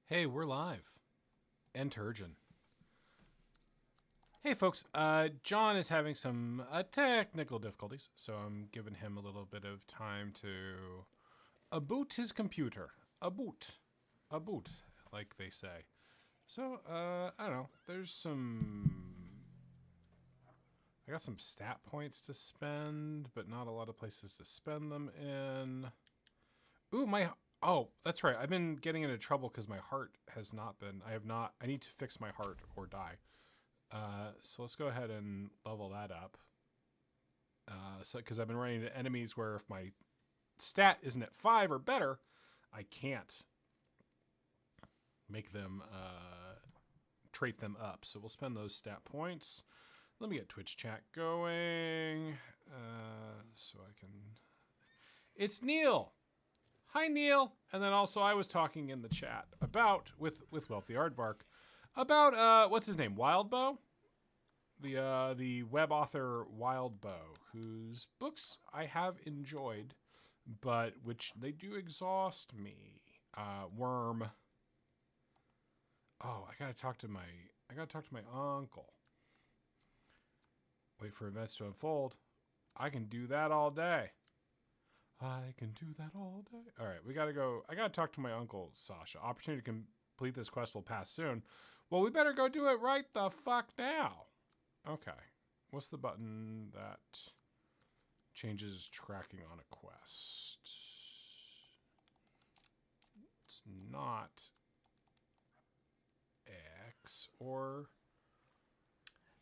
Hey, we're live. And Turgeon. Hey, folks. John is having some technical difficulties, so I'm giving him a little bit of time to boot his computer. A boot, like they say. So, I don't know. I got some stat points to spend, but not a lot of places to spend them in. Ooh, oh, that's right. I've been getting into trouble because my heart has not been. I need to fix my heart or die. So let's go ahead and level that up. Because I've been running into enemies where if my stat isn't at 5 or better, I can't make them trait them up. So we'll spend those stat points. Let me get Twitch chat going. So I can. It's Neil. Hi, Neil. And then also I was talking in the chat about, with Wealthy Aardvark, about, what's his name? Wildbow? The web author Wildbow, whose books I have enjoyed, but which they do exhaust me. Worm. Oh, I gotta talk to my uncle. Wait for events to unfold. I can do that all day. I can do that all day. All right, we gotta go. I gotta talk to my uncle, Sasha. Opportunity to complete this quest will pass soon. Well, we better go do it right the fuck now. Okay. What's the button that changes tracking on a quest? It's not X or...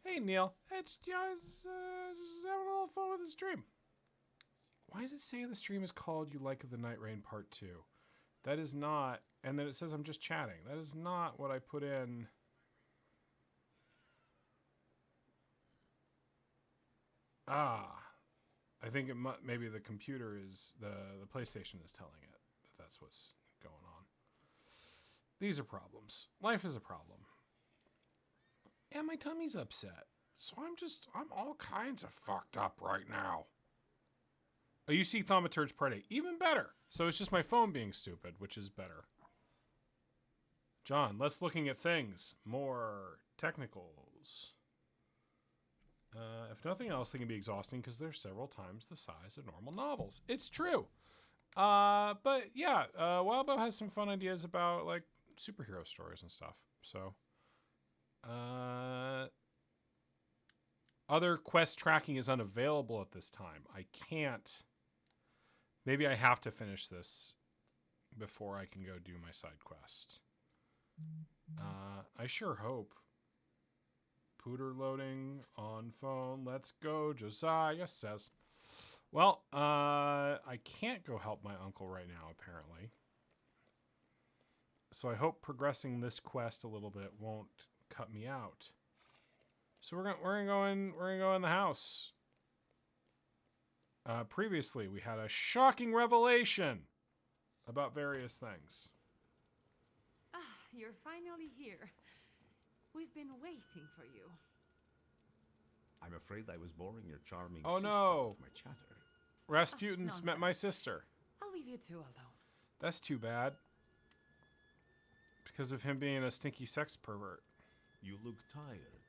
Hey, Neil. It's just having a little fun with the stream. Why does it say the stream is called You Like the Night Rain Part 2? That is not... And then it says I'm just chatting. That is not what I put in... Ah, I think maybe the computer is the PlayStation is telling it that that's what's going on. These are problems. Life is a problem. And my tummy's upset. So I'm all kinds of fucked up right now. Oh, you see Thaumaturge Part 8. Even better. So it's just my phone being stupid, which is better. John, let's looking at things. More technicals. If nothing else, they can be exhausting because they're several times the size of normal novels. It's true. But yeah, Wildbow has some fun ideas about like superhero stories and stuff. So, other quest tracking is unavailable at this time. I can't. Maybe I have to finish this before I can go do my side quest. I sure hope. Pooter loading on phone. Let's go, Josiah says. Well, I can't go help my uncle right now, apparently. So I hope progressing this quest a little bit won't cut me out. So we're gonna go in the house. Previously, we had a shocking revelation about various things. Ah, you're finally here. We've been waiting for you. I'm afraid I was boring your charming Oh sister no! with my chatter. Rasputin's met my sister. I'll leave you two alone. That's too bad. Because of him being a stinky sex pervert. You look tired.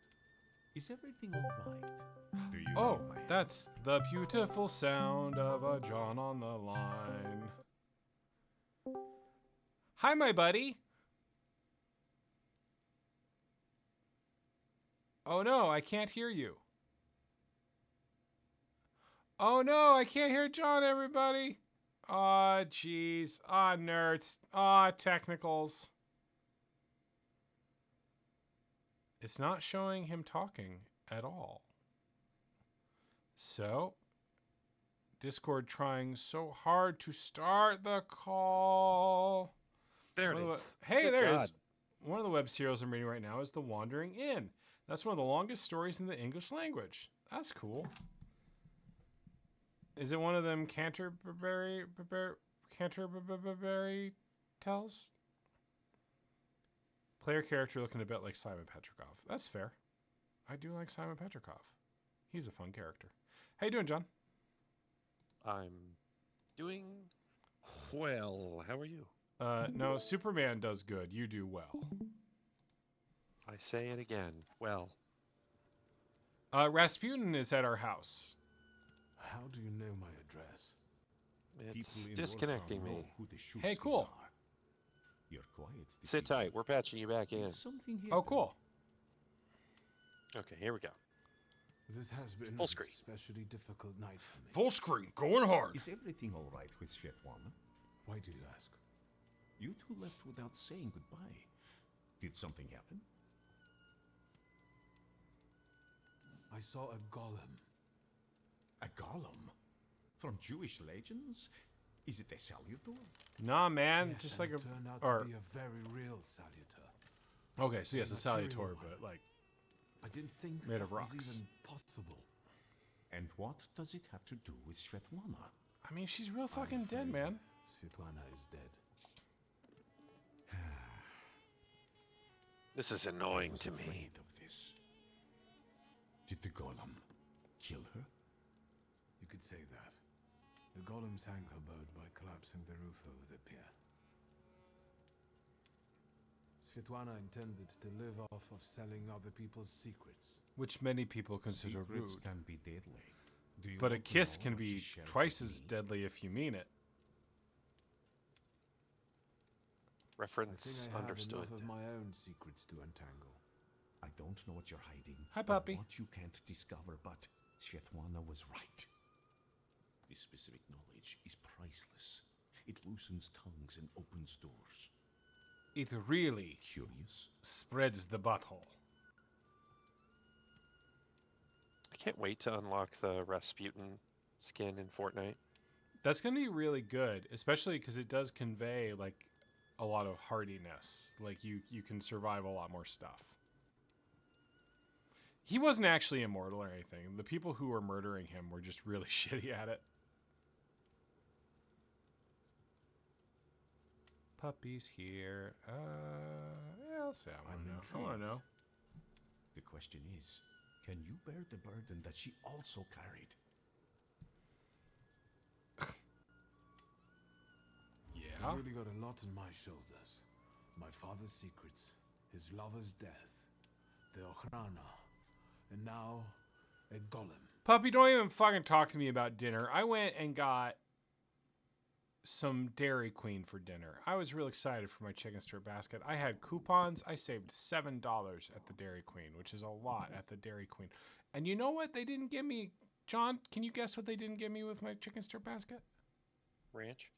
Is everything all right? Do you Oh, need my that's the beautiful sound of a John on the line. Hi, my buddy. Oh no, I can't hear you. Oh no, I can't hear John, everybody. Aw, jeez. Aw, nerds. Aw, technicals. It's not showing him talking at all. So, Discord trying so hard to start the call. There it is. Hey, Good there it God. is. One of the web serials I'm reading right now is The Wandering Inn. That's one of the longest stories in the English language. That's cool. Is it one of them Canterbury tells? Player character looking a bit like Simon Petrikov. That's fair. I do like Simon Petrikov. He's a fun character. How you doing, John? I'm doing well. How are you? No, Superman does good. You do well. I say it again. Well, Rasputin is at our house. How do you know my address? it's People in disconnecting Warsaw me. know who the Shulskis Hey, cool. are. You're quiet. this Sit tight. evening. We're patching you back in. Is something Oh, hidden? cool. Okay, here we go. This has been Full screen. an especially difficult night for me. Full screen, going hard. Is everything all right with Svetlana? Why do you ask? You two left without saying goodbye. Did something happen? I saw a golem. A golem? From Jewish legends? Is it a salutor? Nah, man, Yes, just and like it turned out or to be a very real salutor. okay, so yes, a material salutor, one. but like I didn't think Made that of was rocks. even possible. And what does it have to do with Svetlana? I mean, she's real fucking I'm dead, afraid man. Svetlana is dead. This is I annoying was to me. afraid of this. Did the golem kill her? You could say that. The golem sank her boat by collapsing the roof over the pier. Svetlana intended to live off of selling other people's secrets. Which many people consider Secrets rude. can be deadly. Do you But a want to kiss know can what she be shared twice with as me? deadly if you mean it. I Reference think I have understood. enough of my own secrets to untangle. I don't know what you're hiding. Hi, or puppy. What you can't discover, but Svetlana was right. This specific knowledge is priceless. It loosens tongues and opens doors. It really Curious? spreads the butthole. I can't wait to unlock the Rasputin skin in Fortnite. That's gonna be really good, especially because it does convey like a lot of hardiness. Like you can survive a lot more stuff. He wasn't actually immortal or anything. The people who were murdering him were just really shitty at it. Puppies here. Yeah, I'll say I want to know. I want to know. The question is, can you bear the burden that she also carried? Yeah. I've really got a lot on my shoulders. My father's secrets, his lover's death, the Ochrana, and now a golem. Puppy, don't even fucking talk to me about dinner. I went and got some Dairy Queen for dinner. I was real excited for my chicken strip basket. I had coupons. I saved $7 at the Dairy Queen, which is a lot at the Dairy Queen. And you know what they didn't give me? John, can you guess what they didn't give me with my chicken strip basket? Ranch?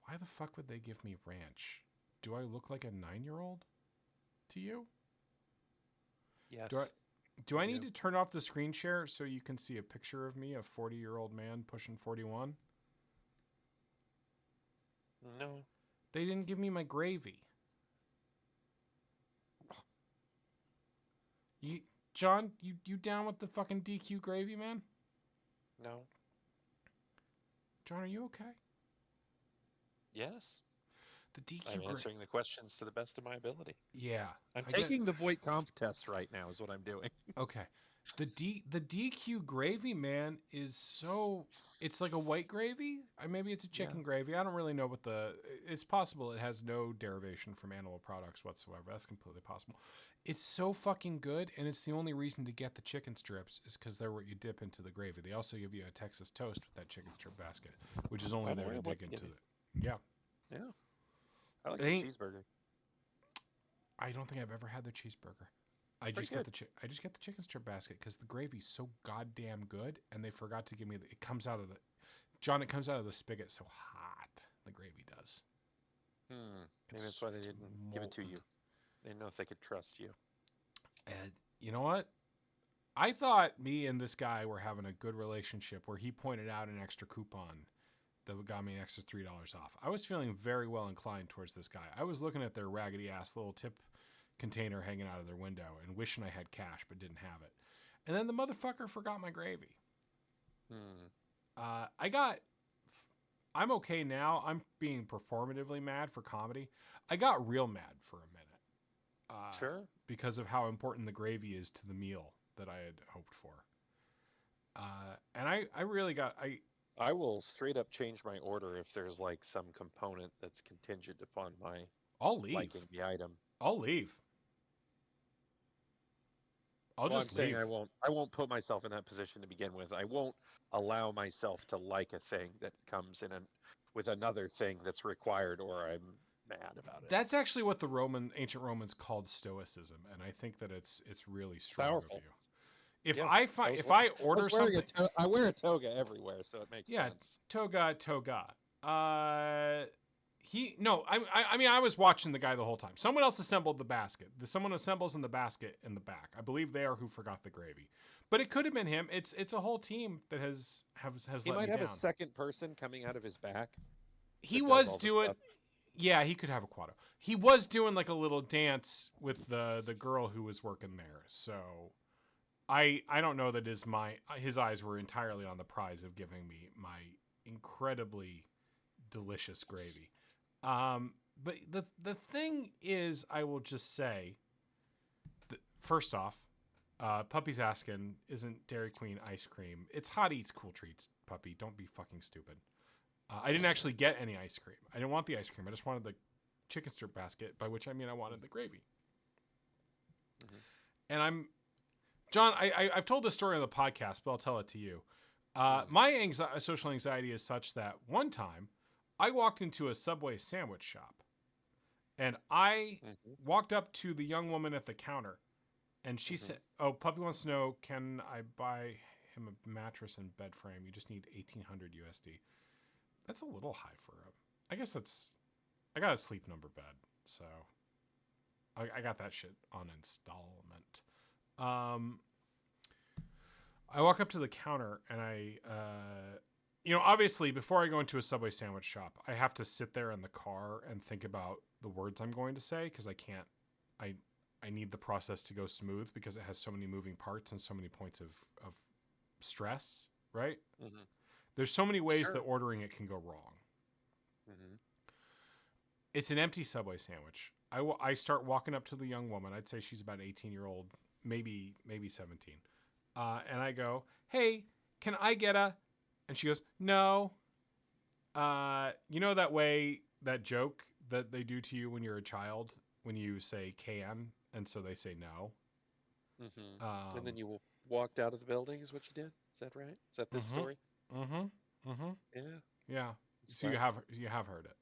Why the fuck would they give me ranch? Do I look like a 9-year-old to you? Yes. Do I need Yeah. to turn off the screen share so you can see a picture of me, a 40-year-old man pushing 41? No. They didn't give me my gravy. John, you down with the fucking DQ gravy, man? No. John, are you okay? Yes. The DQ I'm gravy. answering the questions to the best of my ability. Yeah. I'm I guess- taking the Voight Comp test right now is what I'm doing. Okay. The DQ gravy, man, is so it's like a white gravy. Maybe it's a chicken gravy. I don't really know what it's possible it has no derivation from animal products whatsoever. That's completely possible. It's so fucking good, and it's the only reason to get the chicken strips is because they're what you dip into the gravy. They also give you a Texas toast with that chicken strip basket, which is only By the there way, to I'd like dig to get into it. it. Yeah. Yeah. I like They the ain't- cheeseburger. I don't think I've ever had their cheeseburger. I Pretty just get the chicken strip basket because the gravy's so goddamn good, and they forgot to give me it comes out of the it comes out of the spigot so hot. The gravy does. Maybe It's- that's why they it's didn't give it to you. molten. They didn't know if they could trust you. And you know what? I thought me and this guy were having a good relationship where he pointed out an extra coupon that got me an extra $3 off. I was feeling very well inclined towards this guy. I was looking at their raggedy ass little tip container hanging out of their window and wishing I had cash but didn't have it. And then the motherfucker forgot my gravy. I'm okay now. I'm being performatively mad for comedy. I got real mad for a minute. Sure. Because of how important the gravy is to the meal that I had hoped for. And I really got I will straight up change my order if there's like some component that's contingent upon my I'll leave. liking the item. I'll leave. I'll Well, I'm just saying leave. I won't put myself in that position to begin with. I won't allow myself to like a thing that comes in with another thing that's required, or I'm mad about it. That's actually what the ancient Romans called stoicism, and I think that it's really strong Powerful. of you. If Yeah, I order something, I wear a toga everywhere, so it makes sense. toga. I mean, I was watching the guy the whole time. Someone else assembled the basket. Someone assembles in the basket in the back. I believe they are who forgot the gravy, but it could have been him. It's a whole team that has He let might me have down. a second person coming out of his back. He that does was all the doing. stuff. Yeah, he could have a quado. He was doing like a little dance with the girl who was working there. So I don't know that his eyes were entirely on the prize of giving me my incredibly delicious gravy. But the thing is, I will just say, first off, Puppy's asking, isn't Dairy Queen ice cream? It's Hot Eats Cool Treats, Puppy. Don't be fucking stupid. I didn't actually get any ice cream. I didn't want the ice cream. I just wanted the chicken strip basket, by which I mean I wanted the gravy. Mhm. And John, I've told this story on the podcast, but I'll tell it to you. My social anxiety is such that one time I walked into a Subway sandwich shop and I walked up to the young woman at the counter and she said, "Oh, Puppy wants to know, can I buy him a mattress and bed frame? You just need 1,800 USD. That's a little high for him. I guess I got a Sleep Number bed, so I got that shit on installment. I walk up to the counter and obviously before I go into a Subway sandwich shop, I have to sit there in the car and think about the words I'm going to say because I need the process to go smooth because it has so many moving parts and so many points of stress, right? Mm-hmm. There's so many ways Sure. that ordering it can go wrong. Mm-hmm. It's an empty Subway sandwich. I start walking up to the young woman. I'd say she's about 18-year-old, maybe 17. And I go, "Hey, can I get a?" And she goes, "No." That joke that they do to you when you're a child when you say "can" and so they say no. Mm-hmm. And then you walked out of the building, is what you did? Is that right? Is that this story? Yeah. Yeah. It's So fine. you have heard it.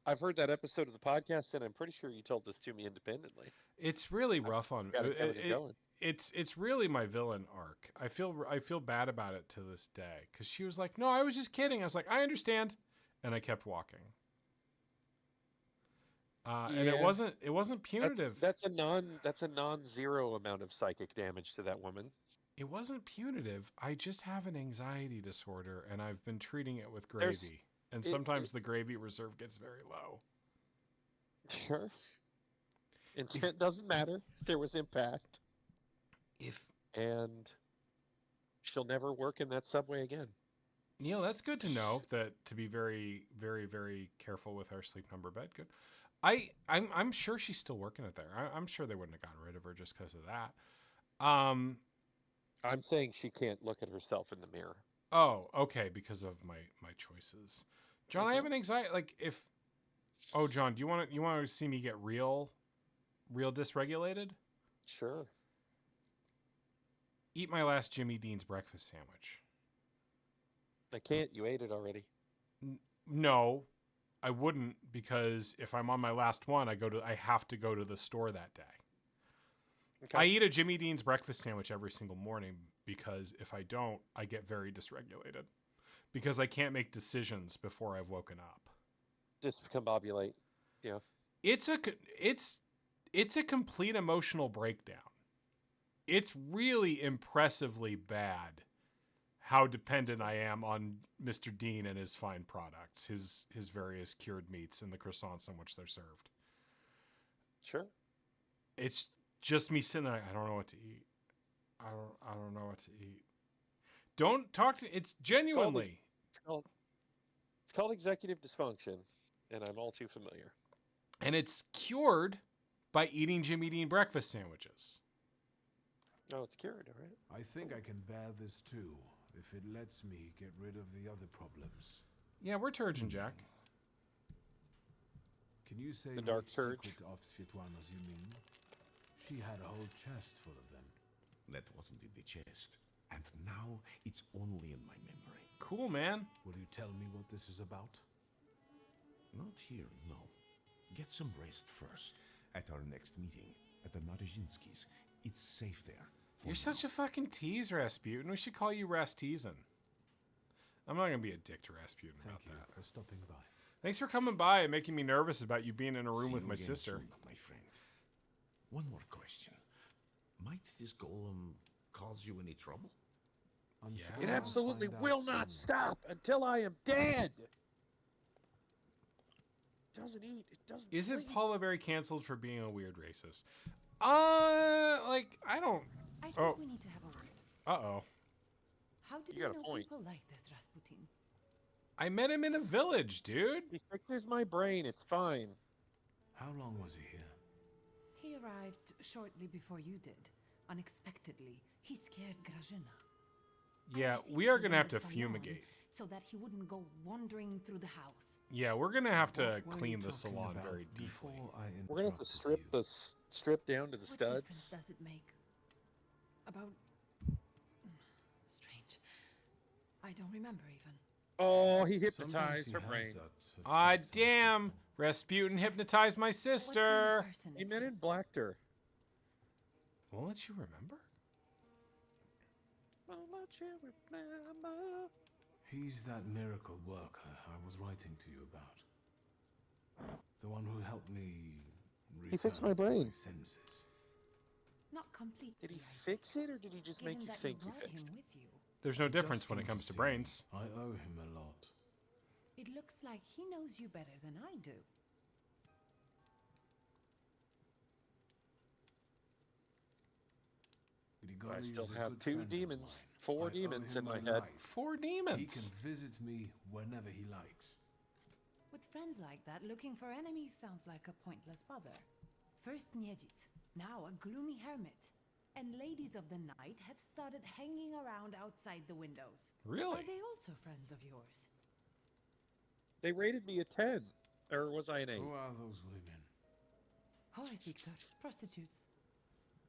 I've heard that episode of the podcast, and I'm pretty sure you told this to me independently. It's really rough on Got it coming and going. It's really my villain arc. I feel bad about it to this day because she was like, "No, I was just kidding." I was like, "I understand," and I kept walking. And it wasn't punitive. That's a non-zero amount of psychic damage to that woman. It wasn't punitive. I just have an anxiety disorder, and I've been treating it with gravy. And sometimes the gravy reserve gets very low. Sure. Intent doesn't matter. There was impact. And she'll never work in that Subway again. Neil, that's good to know. That to be very, very, very careful with our Sleep Number bed. Good. I'm sure she's still working it there. I'm sure they wouldn't have gotten rid of her just because of that. I'm saying she can't look at herself in the mirror. Oh, okay, because of my choices. John, I have an anxiety. Like if, John, do you want to see me get real dysregulated? Sure. Eat my last Jimmy Dean's breakfast sandwich. I can't. You ate it already. No, I wouldn't because if I'm on my last one, I have to go to the store that day. Okay. I eat a Jimmy Dean's breakfast sandwich every single morning because if I don't, I get very dysregulated because I can't make decisions before I've woken up. Discombobulate. Yeah. It's a complete emotional breakdown. It's really impressively bad how dependent I am on Mr. Dean and his fine products, his various cured meats and the croissants on which they're served. Sure. It's just me sitting there. I don't know what to eat. I don't know what to eat. Don't talk to. It's genuinely. It's called executive dysfunction, and I'm all too familiar. And it's cured by eating Jimmy Dean breakfast sandwiches. No, it's cured, all right. I think I can bear this too, if it lets me get rid of the other problems. Yeah, we're Turgeon, Jack. Can you say The Dark which Turge? secret of Svetlana's you mean? She had a whole chest full of them. That wasn't in the chest. And now it's only in my memory. Cool, man. Will you tell me what this is about? Not here, no. Get some rest first. At our next meeting, at the Narzhinskis. It's safe there. You're such a fucking tease, Rasputin. We should call you Rasteasin. I'm not gonna be a dick to Rasputin Thank about you that. for stopping by. Thanks for coming by and making me nervous about you being in a room See with you my again sister. soon, my friend. One more question. Might this golem cause you any trouble? I'm Yeah. sure It I'll absolutely find out will not soon. stop until I am dead. It doesn't eat. It doesn't Is it sleep. Paula very canceled for being a weird racist? Like I don't. I think Oh. we need to have a word. Uh-oh. How do You you got a know point. people like this, Rasputin? I met him in a village, dude. He fixes my brain. It's fine. How long was he here? He arrived shortly before you did. Unexpectedly, he scared Grażyna. I Yeah, received we are him gonna in have the to salon fumigate. so that he wouldn't go wandering through the house. Yeah, we're gonna have to What were you clean the talking salon about very deeply. before I We're gonna have to interrupted strip down to the What difference studs. does it make? About... Strange. I don't remember even. Oh, he you? hypnotized Sometimes her he brain. has that Ah, effect on damn! people. Rasputin hypnotized my What sister. kind of person He is men he? in blacked her. Won't let you remember? He's that miracle worker I was writing to you about. The one who helped me return fixed my to brain. senses. Not completely. Did he I fix think, it, or did he just given make you that think you he brought fixed him it? with you. There's no He difference just when it came comes to see brains. me. I owe him a lot. It looks like he knows you better than I do. Grigori I still is a have good two friend of demons, mine. four I owe demons him in my my head. life. 4 He demons. can visit me whenever he likes. With friends like that, looking for enemies sounds like a pointless bother. First Niedzic, now a gloomy hermit. And ladies of the night have started hanging around outside the windows. Really? Are they also friends of yours? They rated me a 10. Or was I an 8? Who are those women? Horus Victor, prostitutes.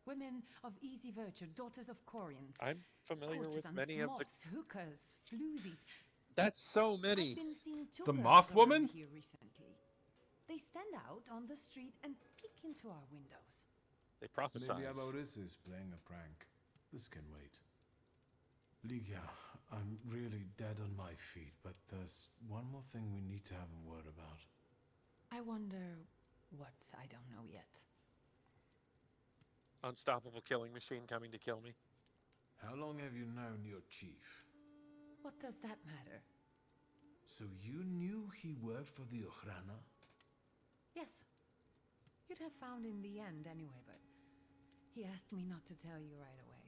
Women of easy virtue, daughters of Corinth. I'm familiar with Courtesans, many of the... moths, hookers, floozies. That's so I've many. been seeing two The girls moth around woman? here recently. They stand out on the street and peek into our windows. They prophesize. Maybe Aboris is playing a prank. This can wait. Ligia, I'm really dead on my feet, but there's one more thing we need to have a word about. I wonder what I don't know yet. Unstoppable killing machine coming to kill me. How long have you known your chief? What does that matter? So you knew he worked for the Ochrana? Yes. You'd have found in the end anyway, but he asked me not to tell you right away.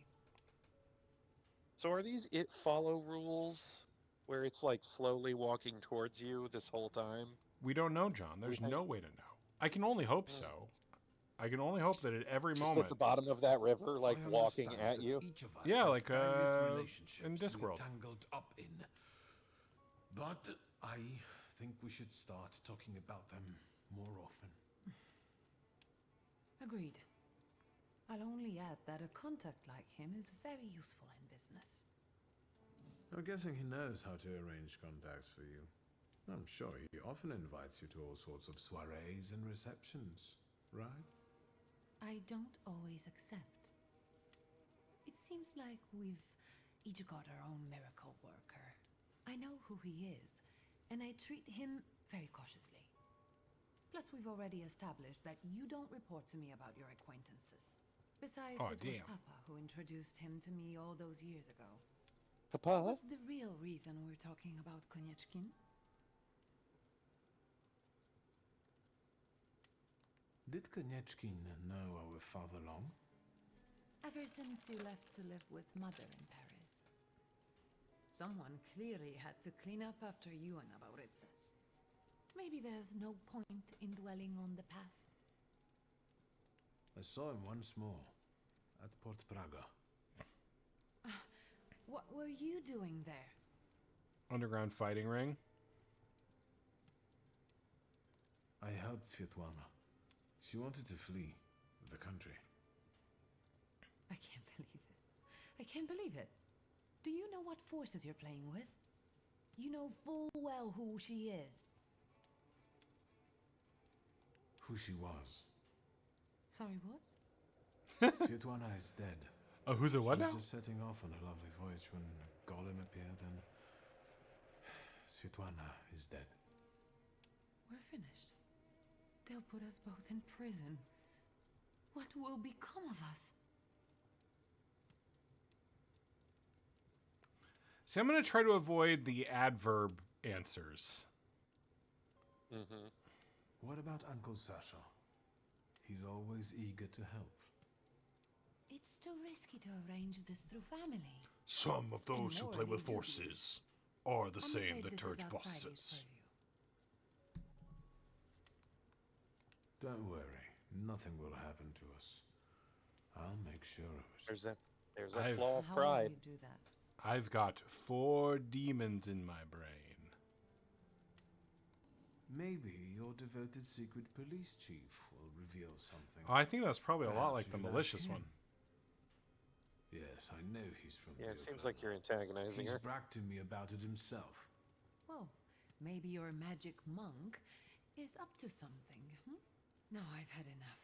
So are these it follow rules where it's like slowly walking towards you this whole time? We don't know, John. There's think- no way to know. I can only hope so. I can only hope that at every Just moment. at the bottom of that river, like I walking understand at that you? each of us Yeah, has like, various in relationships Discworld. we're tangled up in. But I think we should start talking about them more often. Agreed. I'll only add that a contact like him is very useful in business. I'm guessing he knows how to arrange contacts for you. I'm sure he often invites you to all sorts of soirees and receptions, right? I don't always accept. It seems like we've each got our own miracle worker. I know who he is, and I treat him very cautiously. Plus, we've already established that you don't report to me about your acquaintances. Besides, Oh, it was damn. Papa who introduced him to me all those years ago. Papa? What's the real reason we're talking about Konieczkin? Did Konieczkin know our father long? Ever since you left to live with Mother in Paris. Someone clearly had to clean up after you and Aboritz. Maybe there's no point in dwelling on the past. I saw him once more, at Port Praga. What were you doing there? Underground fighting ring. I helped Svetlana. She wanted to flee the country. I can't believe it. I can't believe it. Do you know what forces you're playing with? You know full well who she is. Who she was. Sorry, what? Svetlana is dead. Oh, who's it? What She now? was just setting off on a lovely voyage when Golem appeared, and Svetlana is dead. We're finished. They'll put us both in prison. What will become of us? See, I'm going to try to avoid the adverb answers. Mm-hmm. What about Uncle Sasha? He's always eager to help. It's too risky to arrange this through family. Some of those who more play with legal forces are the I'm same afraid that this Turge is outside his bosses. purview. Don't worry, nothing will happen to us. I'll make sure of it. There's that I've- flaw of How pride. will you do that? I've got 4 demons in my brain. Maybe your devoted secret police chief will reveal something. Oh, I think that's probably a lot Perhaps like the you'll ask malicious him. one. Yes, I know he's from Yeah, the it seems Open. like you're antagonizing He's her. bragged to me about it himself. Well, maybe your magic monk is up to something. No, I've had enough.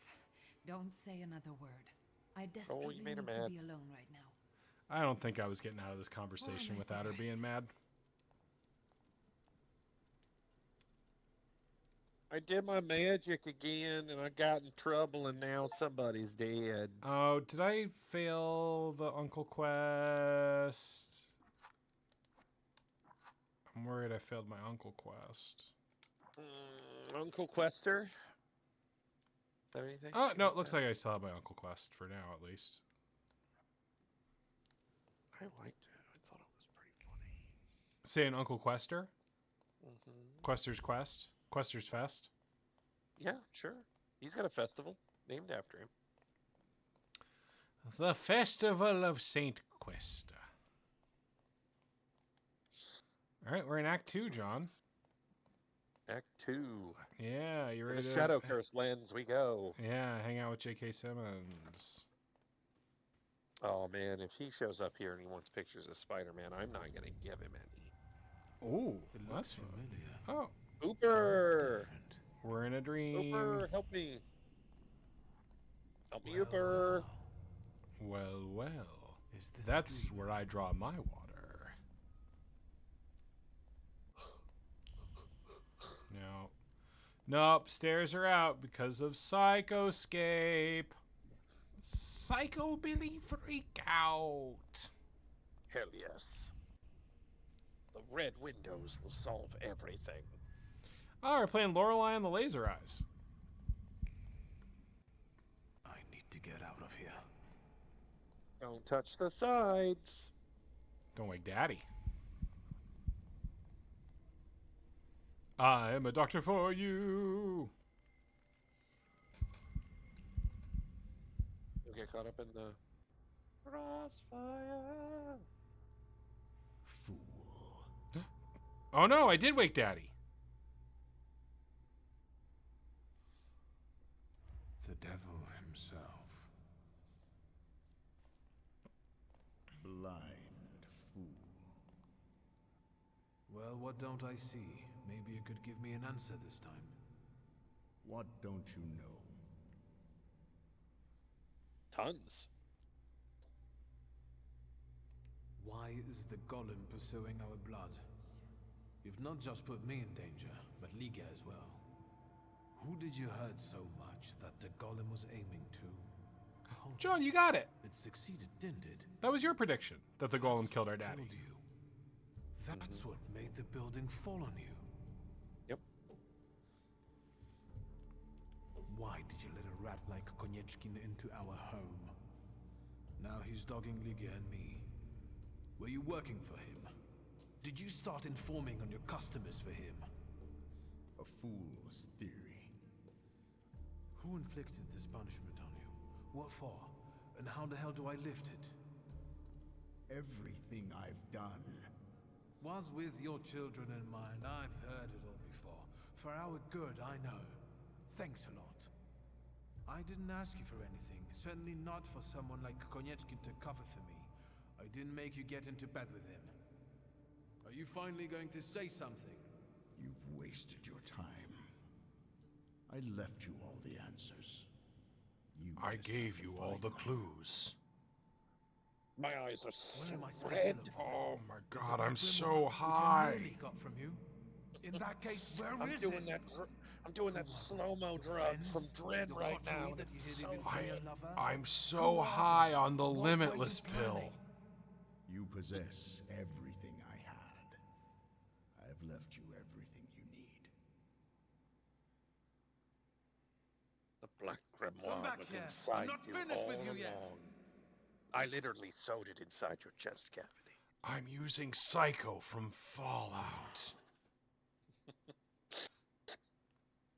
Don't say another word. I desperately made her need to mad. be alone right now. I don't think I was getting out of this conversation my without her being cigarettes? mad. I did my magic again, and I got in trouble, and now somebody's dead. Oh, did I fail the uncle quest? I'm worried I failed my uncle quest. Uncle Quester? Is that anything? Oh, no, it looks like I still have my uncle quest for now, at least. I liked it. I thought it was pretty funny. Saying Uncle Quester? Mm-hmm. Quester's Quest? Quester's Fest? Yeah, sure. He's got a festival named after him. The Festival of Saint Quester. Alright, we're in Act 2, John. Act 2. Yeah, you To ready the to... Shadow Curse lens we go. Yeah, hang out with J.K. Simmons. Oh, man, if he shows up here and he wants pictures of Spider-Man, I'm not going to give him any. Ooh, It that's looks fun. familiar. Oh, Ooper! Different. we're in a dream. Ooper, help me. Help me, Well, Ooper. Well, well. Is this That's dream? where I draw my water. No. Nope, stairs are out because of Psychoscape. Psycho Billy freak out. Hell yes. The red windows will solve everything. Oh, we're playing Lorelei and the Laser Eyes. I need to get out of here. Don't touch the sides. Don't wake Daddy. I am a doctor for you. You'll get caught up in the crossfire. Fool. Oh no, I did wake Daddy. The devil himself. Blind fool. Well, what don't I see? Maybe you could give me an answer this time. What don't you know? Tons. Why is the golem pursuing our blood? You've not just put me in danger, but Liga as well. Who did you hurt so much that the golem was aiming to? Hold John, you got it. It succeeded, didn't it? That was your prediction that the golem That's killed our what daddy. killed you. That's what made the building fall on you. Yep. Why did you let a rat like Konieczkin into our home? Now he's dogging Liga and me. Were you working for him? Did you start informing on your customers for him? A fool's theory. Who inflicted this punishment on you? What for? And how the hell do I lift it? everything I've done. Was with your children in mind. I've heard it all before. For our good, I know. Thanks a lot. I didn't ask you for anything. Certainly not for someone like Konieczkin to cover for me. I didn't make you get into bed with him. Are you finally going to say something? You've wasted your time. I left you all the answers. You I just gave have to you all find the them. clues. My eyes are Where so am I supposed red. to look for? Oh my In the god, I'm grimoire, so which I high. nearly got from you. In that case, where I'm is doing it? that. I'm doing Who that was it? slow-mo Your drug friends? from Dread Your right coterie now. and that you it's hid so even from good. your lover? I'm Who so are high they? on the What were you limitless pill. planning? You possess everything I had. I've left you everything you need. The Black Come Grimoire back was here. I'm inside not you finished all with you along. yet. I literally sewed it inside your chest cavity. I'm using Psycho from Fallout.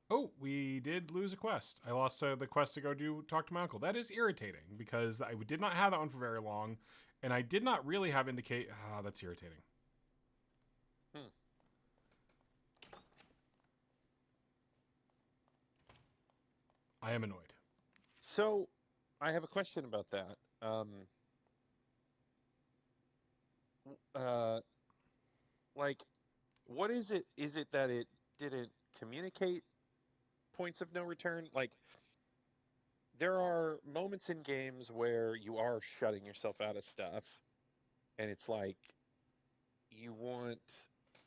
Oh, we did lose a quest. I lost the quest to go talk to my uncle. That is irritating because I did not have that one for very long, and I did not really have indicate. Ah, that's irritating. I am annoyed. So, I have a question about that. Like, what is it? Is it that it didn't communicate points of no return? Like, there are moments in games where you are shutting yourself out of stuff, and it's like you want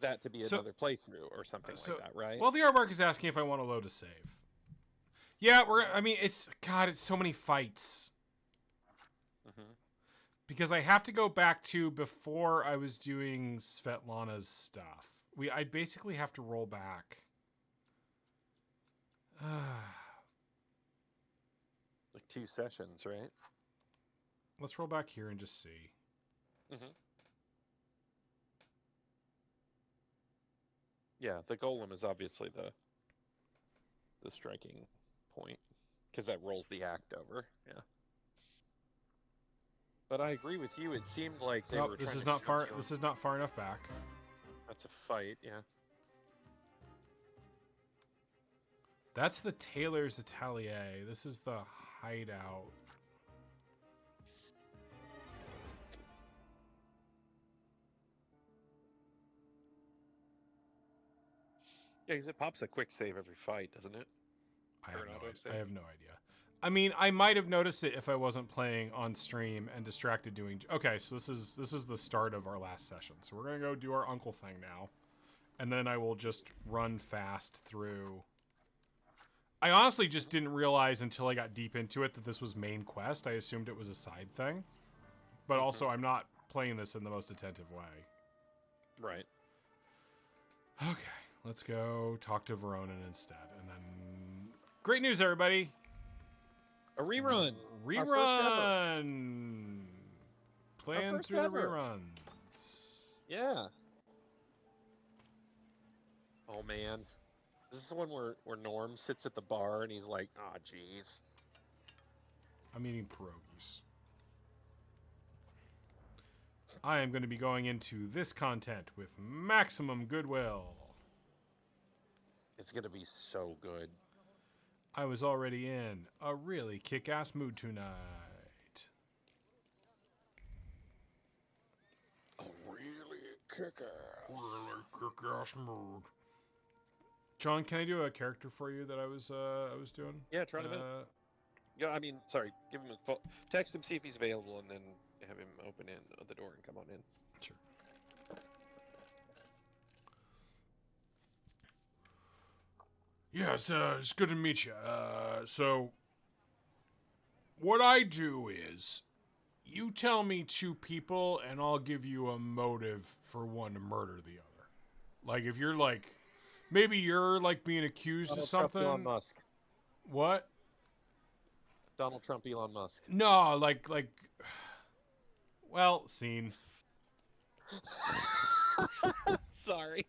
that to be So- another playthrough or something like that, right? Well, the aardvark is asking if I want to load a save. Yeah, I mean, it's so many fights. Mhm. Because I have to go back to before I was doing Svetlana's stuff. I basically have to roll back. Like 2 sessions, right? Let's roll back here and just see. Yeah, the golem is obviously the striking point because that rolls the act over. Yeah. But I agree with you. It seemed like they Oh, were this trying is to not shoot far. you This on- is not far enough back. That's a fight, yeah. That's the Taylor's Atelier. This is the hideout. Yeah, because it pops a quick save every fight, doesn't it? I Or have, an no, auto-save? I have no idea. I mean, I might have noticed it if I wasn't playing on stream and distracted doing. Okay, so this is the start of our last session. So we're gonna go do our uncle thing now, and then I will just run fast through. I honestly just didn't realize until I got deep into it that this was main quest. I assumed it was a side thing, but also I'm not playing this in the most attentive way. Right. Okay, let's go talk to Veronin instead, and then great news, everybody! A rerun. Our first ever. Rerun. Playing first through the ever. reruns. Yeah. Oh man. This is the one where Norm sits at the bar and he's like, "Ah, jeez." I'm eating pierogies. I am going to be going into this content with maximum goodwill. It's gonna be so good. I was already in a really kick-ass mood tonight. Oh, really? Kicker. Really kick-ass mood. John, can I do a character for you that I was doing? Yeah, try to minute. Yeah, I mean, sorry. Give him a text him, see if he's available, and then have him open in the door and come on in. Sure. Yeah, it's good to meet you. So, what I do is, you tell me 2 people, and I'll give you a motive for one to murder the other. Like, if you're like, maybe you're like being accused Donald of Trump, something. Elon Musk. What? Donald Trump, Elon Musk. No, like, well, scene. Sorry.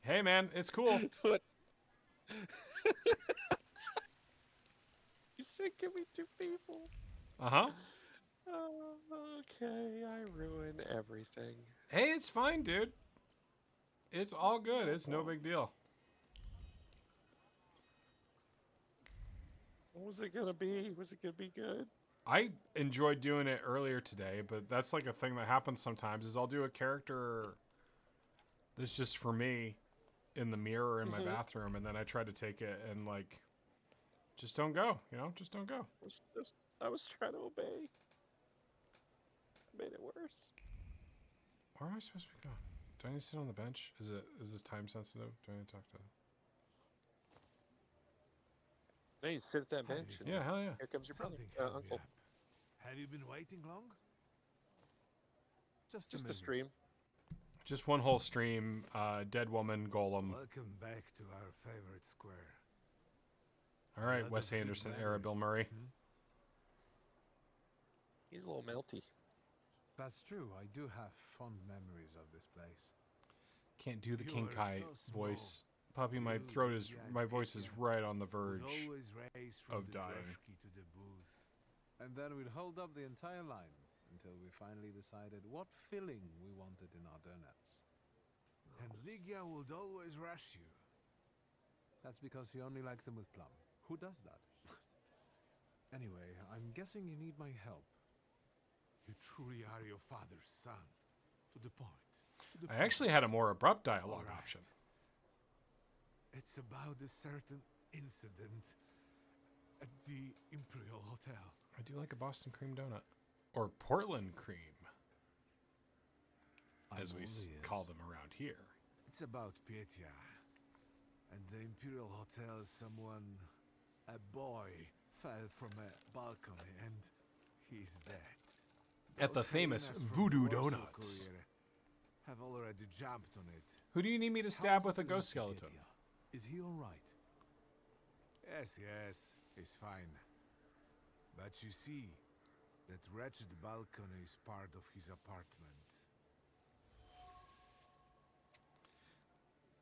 Hey, man, it's cool. What? He said, "Give me 2 people." Uh huh. Okay, I ruin everything. Hey, it's fine, dude. It's all good. It's no big deal. What was it gonna be? Was it gonna be good? I enjoyed doing it earlier today, but that's like a thing that happens sometimes is I'll do a character that's just for me in the mirror in my bathroom, and then I try to take it and like just don't go, just don't go. I was trying to obey. Made it worse. Where am I supposed to be going? Do I need to sit on the bench? Is this time sensitive? Do I need to talk to? Now you sit at that Hi, bench. And Yeah, hell yeah. Here comes your brother, Something held me uncle. up. Have you been waiting long? Just Just a the minute. stream. Just one whole stream. Dead woman, golem. Welcome back to our favorite square. All A right, lot Wes of good Anderson era, Bill memories. Murray. He's a little melty. That's true. I do have fond memories of this place. Can't do the You King were Kai so voice. Puppy, my You, throat is, yeah, my voice is yeah. right on the We'd verge. always race from of the dying. droshky to the booth. And then we'd hold up the entire line until we finally decided what filling we wanted in our donuts. And Ligia would always rush you. That's because she only likes them with plum. Who does that? Anyway, I'm guessing you need my help. You truly are your father's son. To the point. To the I actually had a more abrupt dialogue Alright. option. It's about a certain incident at the Imperial Hotel. I do like a Boston cream donut. Or Portland cream, as we call them around here. It's about Petya. And the Imperial Hotel, a boy, fell from a balcony and he's dead. At the Those famous hyenas from Voodoo Warsaw Donuts. Courier have already jumped on it. Who do you need me to How's stab it with a going ghost to skeleton? Petya? Is he alright? Yes, he's fine. But you see, that wretched balcony is part of his apartment.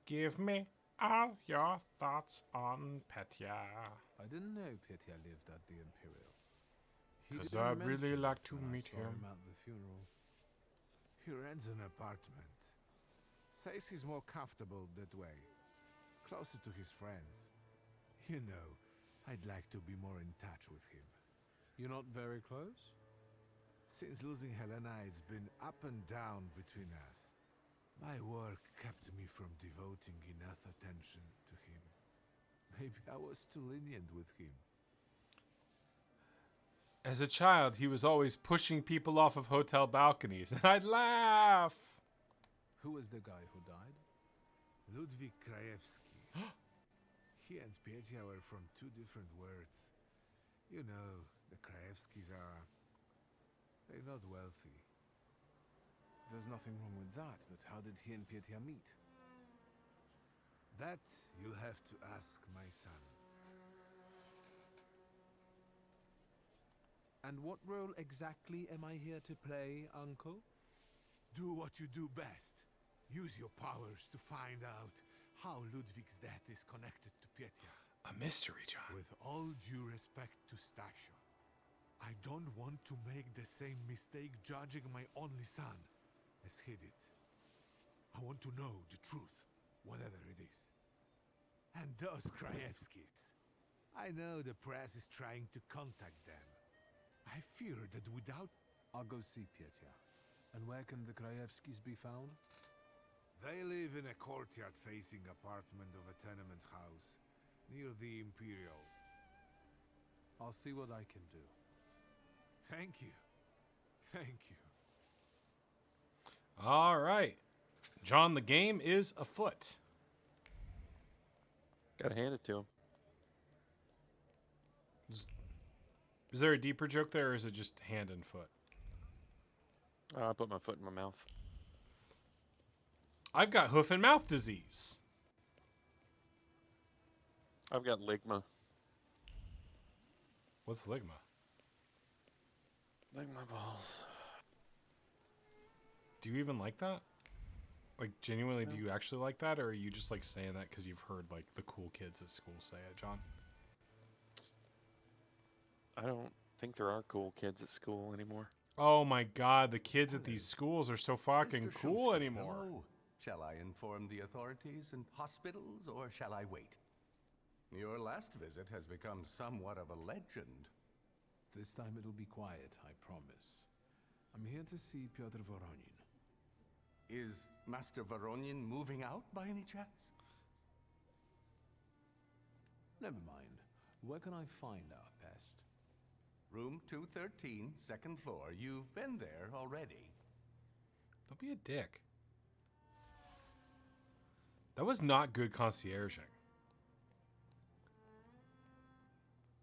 Give me all your thoughts on Petya. I didn't know Petya lived at the Imperial. He 'Cause didn't I'd really mention like it to when I meet saw him. at the funeral. He rents an apartment. Says he's more comfortable that way. Closer to his friends. You know, I'd like to be more in touch with him. You're not very close? Since losing Helena, it's been up and down between us. My work kept me from devoting enough attention to him. Maybe I was too lenient with him. As a child, he was always pushing people off of hotel balconies, and I'd laugh. Who was the guy who died? Ludwig Krajewski. He and Petya were from two different words. You know, the Krajewskis they're not wealthy. There's nothing wrong with that, but how did he and Petya meet? That you'll have to ask my son. And what role exactly am I here to play, Uncle? Do what you do best. Use your powers to find out how Ludwig's death is connected to Petya. A mystery, John. With all due respect to Stasio, I don't want to make the same mistake judging my only son as he did. I want to know the truth, whatever it is. And those Krajewskis. I know the press is trying to contact them. I fear that without... I'll go see Petya. And where can the Krajewskis be found? They live in a courtyard-facing apartment of a tenement house, near the Imperial. I'll see what I can do. Thank you. Thank you. All right. John, the game is afoot. Gotta hand it to him. Is there a deeper joke there, or is it just hand and foot? I put my foot in my mouth. I've got hoof and mouth disease. I've got ligma. What's ligma? Ligma balls. Do you even like that? Like, genuinely, do you actually like that, or are you just, like, saying that because you've heard, like, the cool kids at school say it, John? I don't think there are cool kids at school anymore. Oh my god, the kids at these schools are so fucking Mr. cool Shumsky, anymore. hello. Shall I inform the authorities and hospitals, or shall I wait? Your last visit has become somewhat of a legend. This time it'll be quiet, I promise. I'm here to see Pyotr Voronin. Is Master Voronin moving out by any chance? Never mind. Where can I find our pest? Room 213, second floor. You've been there already. Don't be a dick. That was not good concierging.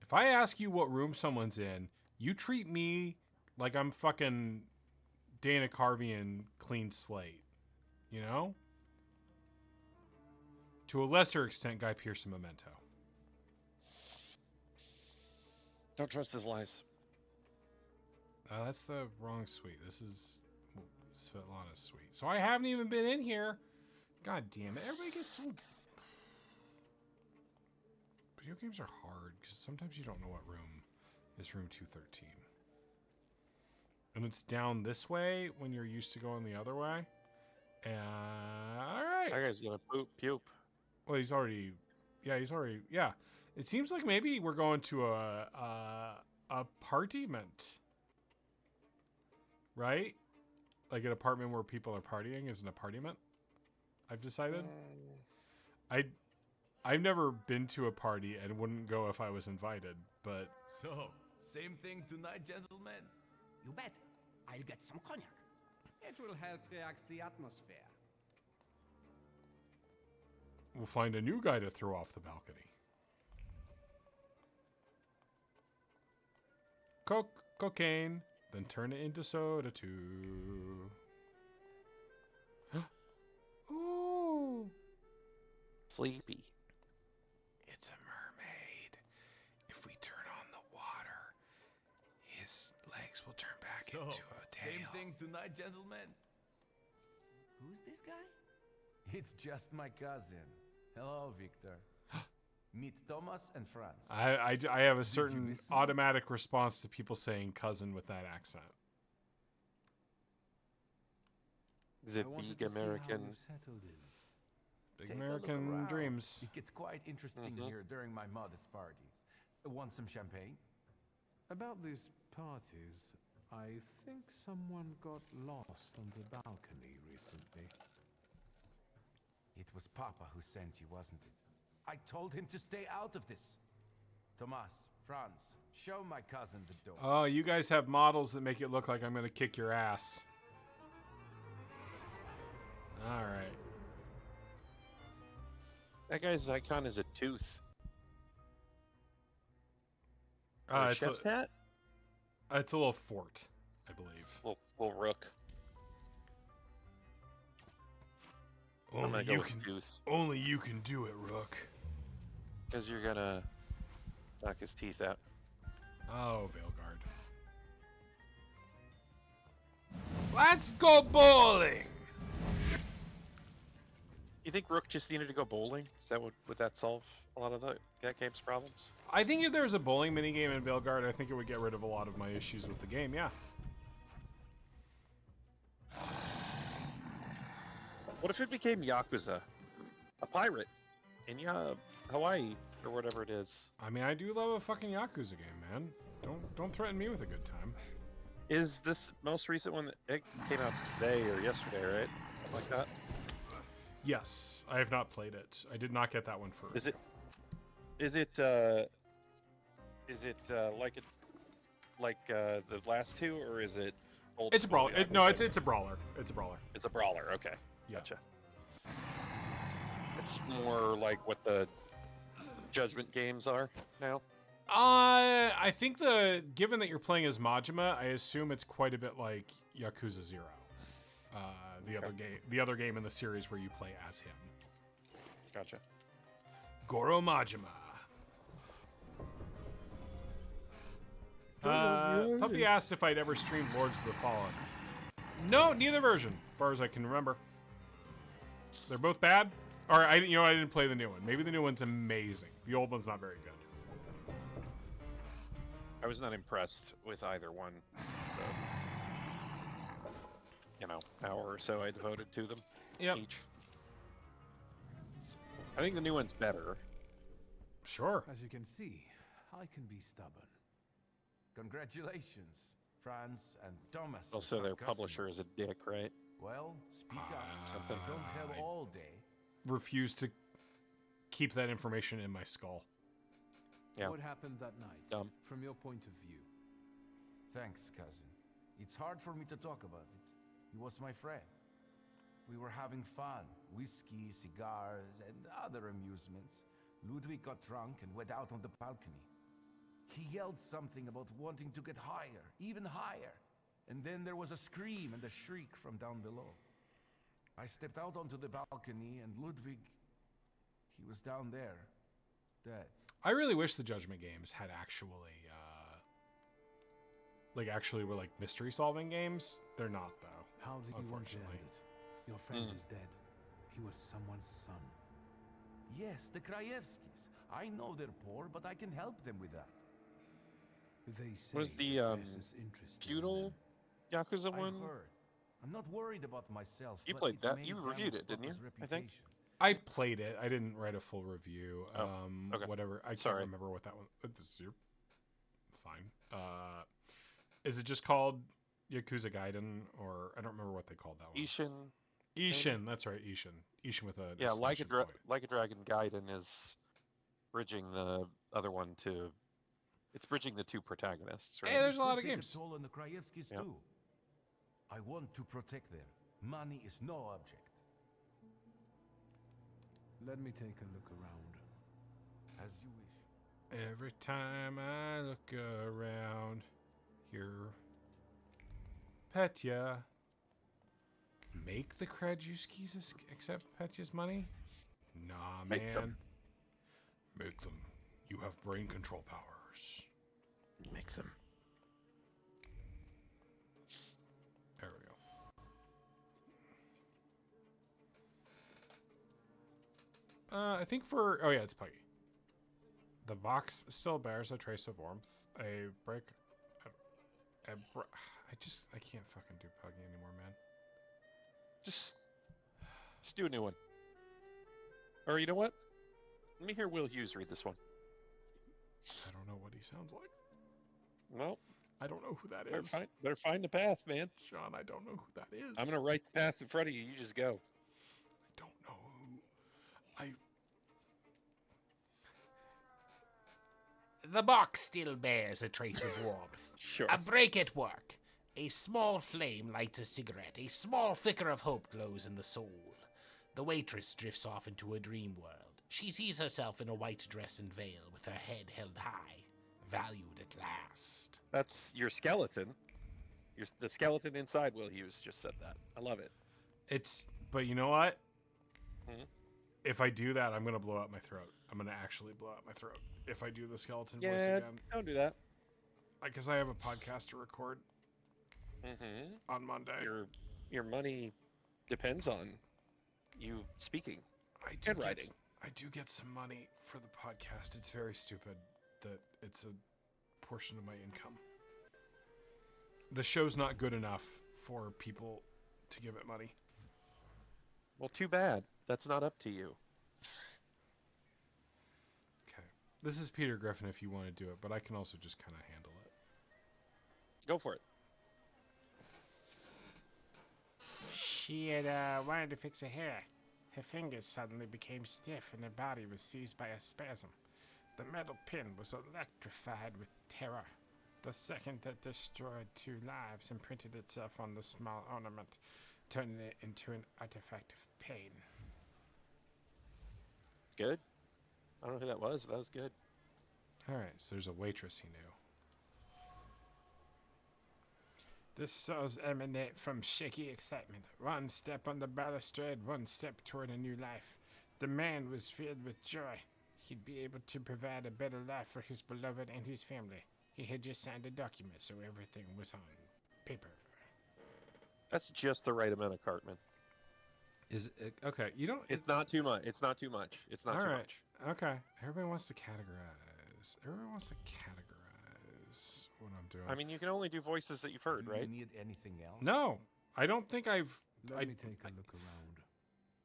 If I ask you what room someone's in, you treat me like I'm fucking Dana Carvey Clean Slate. You know? To a lesser extent, Guy Pearce and Memento. Don't trust his lies. That's the wrong suite. This is Svetlana's suite. So I haven't even been in here. God damn it. Everybody gets so... Video games are hard because sometimes you don't know what room is room 213. And it's down this way when you're used to going the other way. All right. That guy's gonna puke. Well, he's already... Yeah, he's already... Yeah. It seems like maybe we're going to a partiment. Right? Like an apartment where people are partying is an apartment. I've decided. I've never been to a party and wouldn't go if I was invited, but So, same thing tonight, gentlemen? You bet. I'll get some cognac. It will help relax the atmosphere. we'll find a new guy to throw off the balcony. Cocaine, then turn it into soda too. Ooh. Sleepy. It's a mermaid. If we turn on the water, his legs will turn back So, into a tail. same thing tonight, gentlemen? Who's this guy? It's just my cousin. Hello, Victor. Meet Thomas and Franz. I have a certain miss me? automatic response to people saying cousin with that accent. Is it I wanted big to see how American? you've settled in. Big Take a look American around. dreams. It gets quite interesting here during my modest parties. Want some champagne? About these parties, I think someone got lost on the balcony recently. It was Papa who sent you, wasn't it? I told him to stay out of this. Thomas, Franz, show my cousin the door. Oh, you guys have models that make it look like I'm going to kick your ass. All right. That guy's icon is a tooth. It's chef's hat. a little fort, I believe. Little rook. I'm Only gonna go you with can. tooth Only you can do it, Rook. because you're gonna knock his teeth out. Oh, Veilguard. Let's go bowling. You think Rook just needed to go bowling? Is that would that solve a lot of that game's problems? I think if there was a bowling minigame in Veilguard, I think it would get rid of a lot of my issues with the game. Yeah. What if it became Yakuza? A pirate in Hawaii or whatever it is. I mean, I do love a fucking Yakuza game, man. Don't threaten me with a good time. Is this most recent one that it came out today or yesterday, right? Something like that. Yes, I have not played it. I did not get that one for. Is it like the last two, or is it old It's a school brawler. Yakuza? No, it's a brawler. It's a brawler. It's a brawler. Okay, Yeah. gotcha. It's more like what the Judgment games are now. I think given that you're playing as Majima, I assume it's quite a bit like Yakuza 0. The other game in the series where you play as him. Gotcha. Goro Majima. Puppy asked if I'd ever streamed Lords of the Fallen. No, neither version, as far as I can remember. They're both bad. Or I didn't play the new one. Maybe the new one's amazing. The old one's not very good. I was not impressed with either one. The, hour or so I devoted to them each. I think the new one's better. Sure. As you can see, I can be stubborn. Congratulations, Franz and Thomas. are Also, tough their publisher is customers. a dick, right? Well, speak up. Something. I don't have all day. Refuse to keep that information in my skull. Yeah. What happened that night, Dumb. from your point of view? Thanks, cousin. It's hard for me to talk about it. He was my friend. We were having fun. Whiskey, cigars, and other amusements. Ludwig got drunk and went out on the balcony. He yelled something about wanting to get higher, even higher. And then there was a scream and a shriek from down below. I stepped out onto the balcony and Ludwig, he was down there, dead. I really wish the Judgment games had actually, were like mystery solving games. They're not, though. How did you want to Unfortunately. end it? Your friend is dead. He was someone's son. Yes, the Krajewskis. I know they're poor, but I can help them with that. They say Was the there's this interest in feudal them. Yakuza I've one? heard. I'm not worried about myself. You but played it that. may You damage reviewed it, didn't you? Papa's I think. reputation. I played it. I didn't write a full review. Okay. Whatever. I can't Sorry. remember what that one. You're fine. Is it just called Yakuza Gaiden, or I don't remember what they called that one. Ishin. Ishin. That's right. Ishin. Ishin with a Yeah, like a exclamation point. like a Dragon Gaiden is bridging the other one to. It's bridging the two protagonists, right? Hey, there's a It lot could of take games. A toll on the Krajewskis Yeah. too. I want to protect them. Money is no object. Let me take a look around. As you wish. Every time I look around, here, Petya. Make the Krajewskis accept Petya's money? Nah, Make man. them. Make them. You have brain control powers. Make them. There we go. I think oh yeah, it's Puggy. The Vox still bears a trace of warmth. I can't fucking do Puggy anymore, man. Just do a new one. Or you know what? Let me hear Will Hughes read this one. I don't know what he sounds like. Well, I don't know who that better is. better find the path, man. Sean, I don't know who that is. I'm gonna write the path in front of you. You just go. I don't know who. The box still bears a trace of warmth. Sure. A break at work. A small flame lights a cigarette. A small flicker of hope glows in the soul. The waitress drifts off into a dream world. She sees herself in a white dress and veil, with her head held high, valued at last. That's your skeleton. The skeleton inside Will Hughes just said that. I love it. But you know what? Mhm. If I do that, I'm gonna blow out my throat. I'm gonna actually blow out my throat if I do the skeleton voice Yeah, again. don't do that. Because I have a podcast to record Mm-hmm. on Monday. Your money depends on you speaking I and writing. I do get some money for the podcast. It's very stupid that it's a portion of my income. The show's not good enough for people to give it money. Well, too bad. That's not up to you. Okay. This is Peter Griffin if you want to do it, but I can also just kind of handle it. Go for it. She had wanted to fix her hair. Her fingers suddenly became stiff and her body was seized by a spasm. The metal pin was electrified with terror. The second that destroyed 2 lives imprinted itself on the small ornament, turning it into an artifact of pain. Good. I don't know who that was, but that was good. Alright, so there's a waitress he knew. The souls emanate from shaky excitement. One step on the balustrade, one step toward a new life. The man was filled with joy. He'd be able to provide a better life for his beloved and his family. He had just signed a document, so everything was on paper. That's just the right amount of Cartman. Is it okay? You don't. It's not too much. It's not too much. It's not too Alright. much. Okay. Everybody wants to categorize. is what I'm doing. I mean, you can only do voices that you've heard, Do right? you need anything else? No, I don't think I've. Let me take a look around.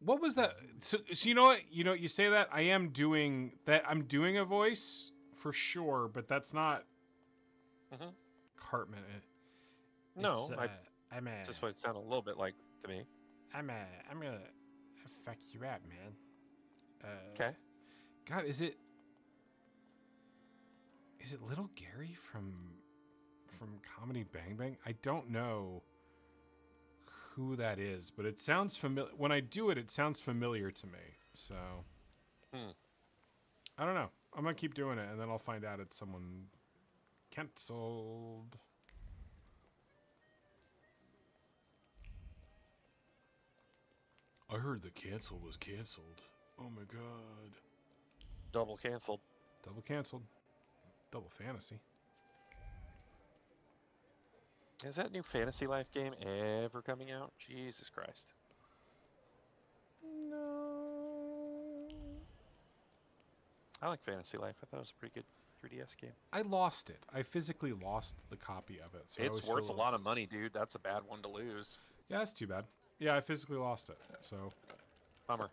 What was that? So you know what? You know, you say that I am doing that. I'm doing a voice for sure, but that's not Mhm. Cartman. No, I'm just what it sounded a little bit like to me. I'm gonna fuck you up, man. Okay. God, is it Little Gary from Comedy Bang Bang? I don't know who that is, but it sounds familiar. When I do it, it sounds familiar to me. So I don't know. I'm gonna keep doing it, and then I'll find out it's someone canceled. I heard the cancel was canceled. Oh my god. Double canceled. Double canceled. Double fantasy. Is that new Fantasy Life game ever coming out? Jesus Christ. No. I like Fantasy Life. I thought it was a pretty good 3DS game. I lost it. I physically lost the copy of it. So I It's always worth feel a lot of money, dude. That's a bad one to lose. Yeah, that's too bad. Yeah, I physically lost it. So Bummer.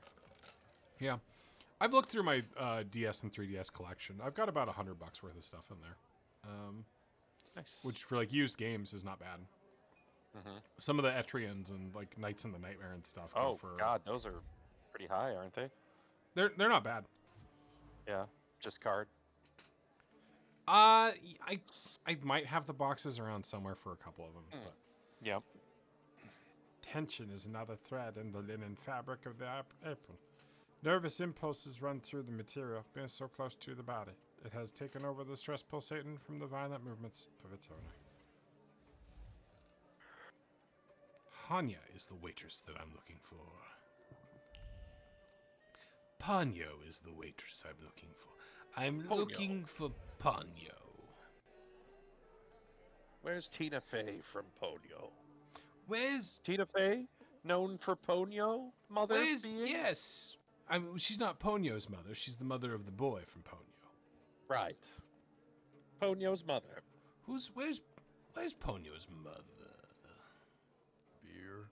yeah, I've looked through my DS and 3DS collection. I've got about $100 worth of stuff in there. Nice. Which for like used games is not bad. Mm-hmm. Some of the Etrians and like Knights in the Nightmare and stuff. Oh go for, God, those are pretty high, aren't they? they're not bad. Yeah, just card. I might have the boxes around somewhere for a couple of them. But Yep. Tension is another thread in the linen fabric of the apron. Nervous impulses run through the material, being so close to the body. It has taken over the stress pulsating from the violent movements of its owner. Hanya is the waitress that I'm looking for. Ponyo is the waitress I'm looking for. I'm Ponyo. looking for Ponyo. Where's Tina Fey from Ponyo? Where's Tina Fey, known for Ponyo, mother being? Yes. She's not Ponyo's mother. She's the mother of the boy from Ponyo. Right. Ponyo's mother. Where's Ponyo's mother? Beer?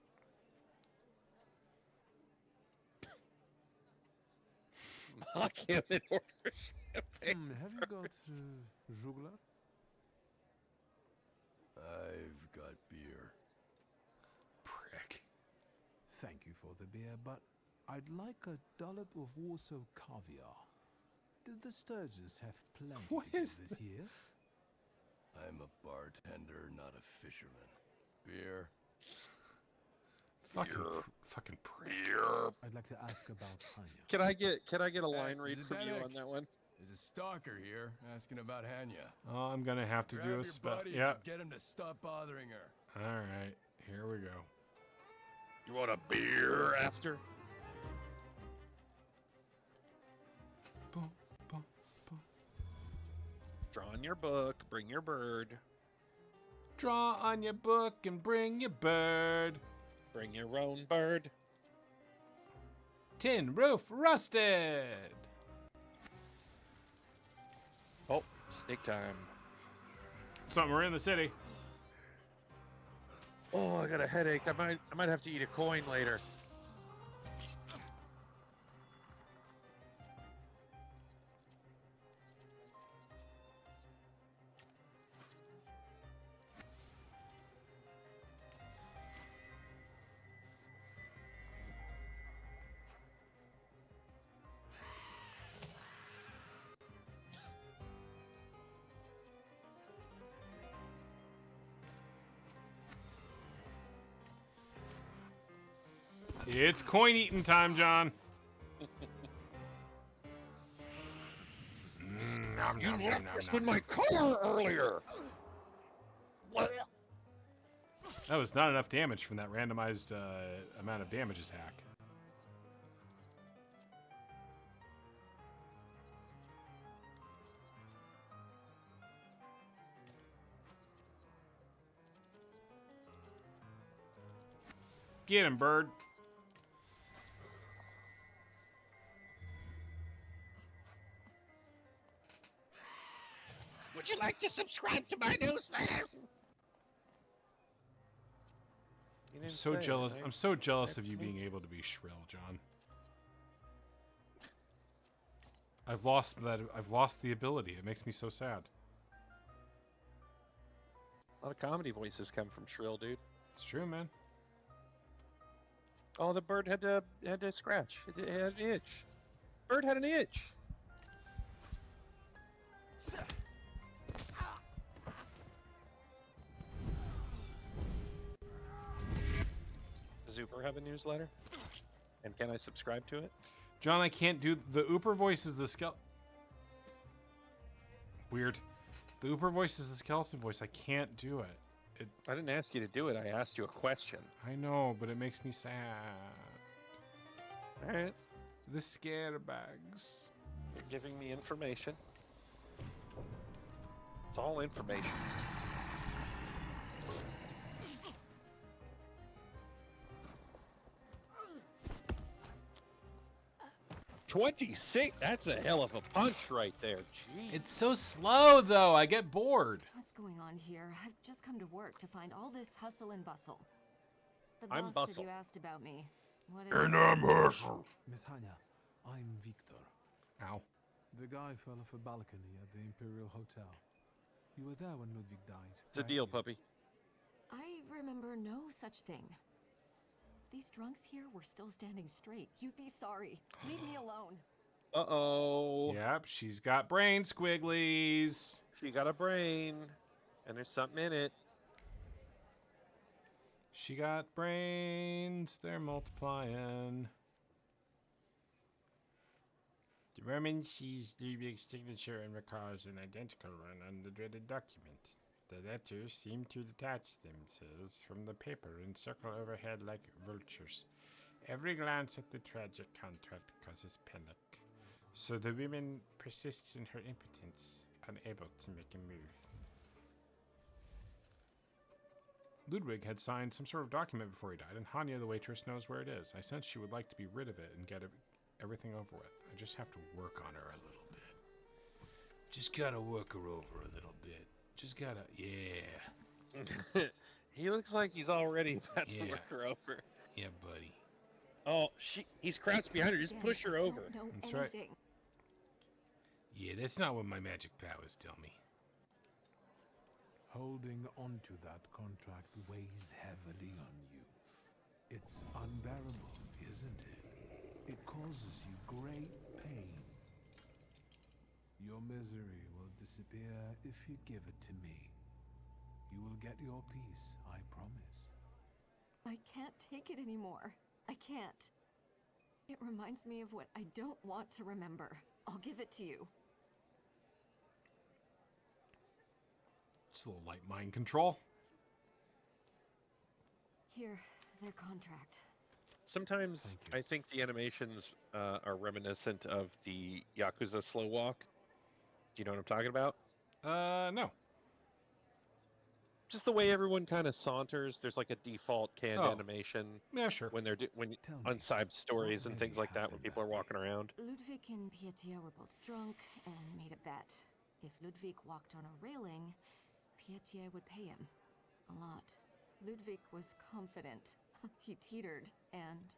Mock him in order champagne. Have you got Juglar? I've got beer. Prick. Thank you for the beer, but I'd like a dollop of Warsaw caviar. Did the Sturges have plenty What to give is this year? I'm a bartender, not a fisherman. Beer? Fucking prick. I'd like to ask about Hanya. Can I get a line read is it from you Derek? on that one? There's a stalker here asking about Hanya. Oh, I'm gonna have to Grab do your a spell. buddies Yeah. and get him to stop bothering her. All right. Here we go. You want a beer after? Boom, boom, boom. Draw in your book, bring your bird, Draw on your book and bring your bird. bring your own bird. Tin roof rusted. Oh, snake time. Something. We're in the city. Oh, I got a headache. I might have to eat a coin later. It's coin eating time, John. You left this in my car earlier. What? That was not enough damage from that randomized amount of damage attack. Get him, bird. Would you like to subscribe to my newsletter. I'm so jealous. I'm so jealous of you being able to be shrill, John. I've lost that. I've lost the ability. It makes me so sad. A lot of comedy voices come from shrill, dude. It's true, man. Oh, the bird had to scratch. It had an itch. Bird had an itch. Does Uber have a newsletter? And can I subscribe to it? John, I can't do the Ooper voice. Is the weird. The Ooper voice is the skeleton voice. I can't do it. I didn't ask you to do it. I asked you a question. I know, but it makes me sad. All right. The scarabags. You're giving me information. It's all information. 26. That's a hell of a punch right there. Jeez. It's so slow, though. I get bored. What's going on here? I've just come to work to find all this hustle and bustle. The I'm boss bustle. said you asked about me. What is And it? I'm hustle. Miss Hanya, I'm Victor. Ow. The guy fell off a balcony at the Imperial Hotel. You were there when Ludwig died. It's a deal, puppy. I remember no such thing. These drunks here were still standing straight. You'd be sorry. Leave me alone. Uh-oh. Yep, she's got brain squigglies. She got a brain, and there's something in it. She got brains. They're multiplying. The woman sees Ludwig's signature and recalls an identical one on the dreaded document. The letters seem to detach themselves from the paper and circle overhead like vultures. Every glance at the tragic contract causes panic, so the woman persists in her impotence, unable to make a move. Ludwig had signed some sort of document before he died, and Hanya, the waitress, knows where it is. I sense she would like to be rid of it and get everything over with. I just have to work on her a little bit. Just gotta work her over a little bit. Just gotta, yeah. He looks like he's already about to Yeah. work her over. Yeah, buddy. Oh, he's crouched behind her. Just push her over. Don't know That's right. anything. Yeah, that's not what my magic powers tell me. Holding onto that contract weighs heavily on you. It's unbearable, isn't it? It causes you great pain. Your misery will disappear if you give it to me. You will get your peace, I promise. I can't take it anymore. I can't. It reminds me of what I don't want to remember. I'll give it to you. Just a little light mind control. Here, their contract. Sometimes I think the animations are reminiscent of the Yakuza slow walk. Do you know what I'm talking about? No. Just the way everyone kind of saunters. There's like a default canned Oh. animation Yeah, sure. when they're when Tell me, on side stories what and things really like that when happened people are that walking around. Ludwig and Pietia were both drunk and made a bet. If Ludwig walked on a railing, Pietia would pay him. A lot. Ludwig was confident. He teetered, and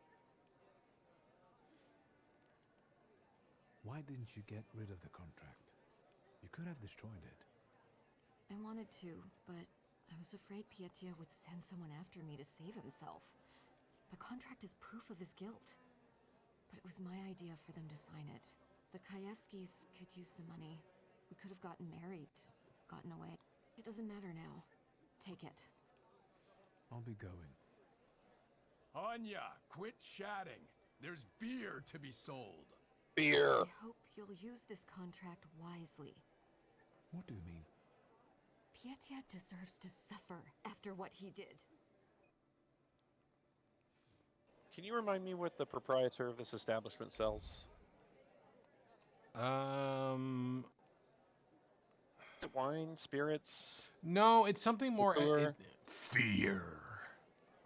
Why didn't you get rid of the contract? You could have destroyed it. I wanted to, but I was afraid Pietia would send someone after me to save himself. The contract is proof of his guilt. But it was my idea for them to sign it. The Krajewskis could use some money. We could have gotten married, gotten away. It doesn't matter now. Take it. I'll be going. Anya, quit chatting. There's beer to be sold. Beer. I hope you'll use this contract wisely. What do you mean? Pietia deserves to suffer after what he did. Can you remind me what the proprietor of this establishment sells? Is it wine, spirits? No, it's something more. Liqueur? Fear.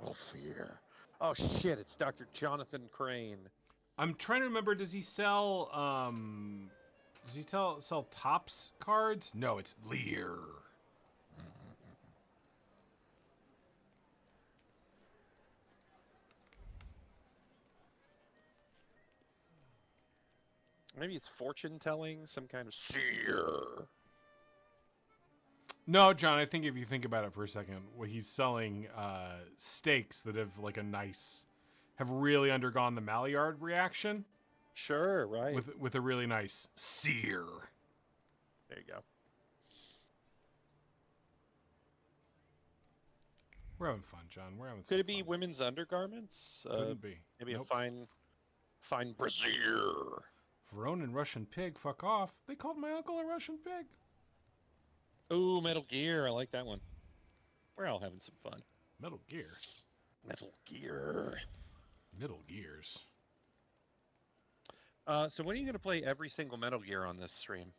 Oh, fear. Oh shit! It's Dr. Jonathan Crane. I'm trying to remember. Does he sell Does he sell Topps cards? No, it's Lear. Maybe it's fortune telling, some kind of seer. No, John, I think if you think about it for a second, well, he's selling steaks that have like have really undergone the Maillard reaction. Sure, right. With a really nice sear. There you go. We're having fun, John. We're having. Could it be women's undergarments? Couldn't be. Maybe Nope. a fine brassiere. Veronin Russian pig. Fuck off. They called my uncle a Russian pig. Ooh, Metal Gear. I like that one. We're all having some fun. Metal Gear. Metal Gear. Middle Gears. So when are you going to play every single Metal Gear on this stream?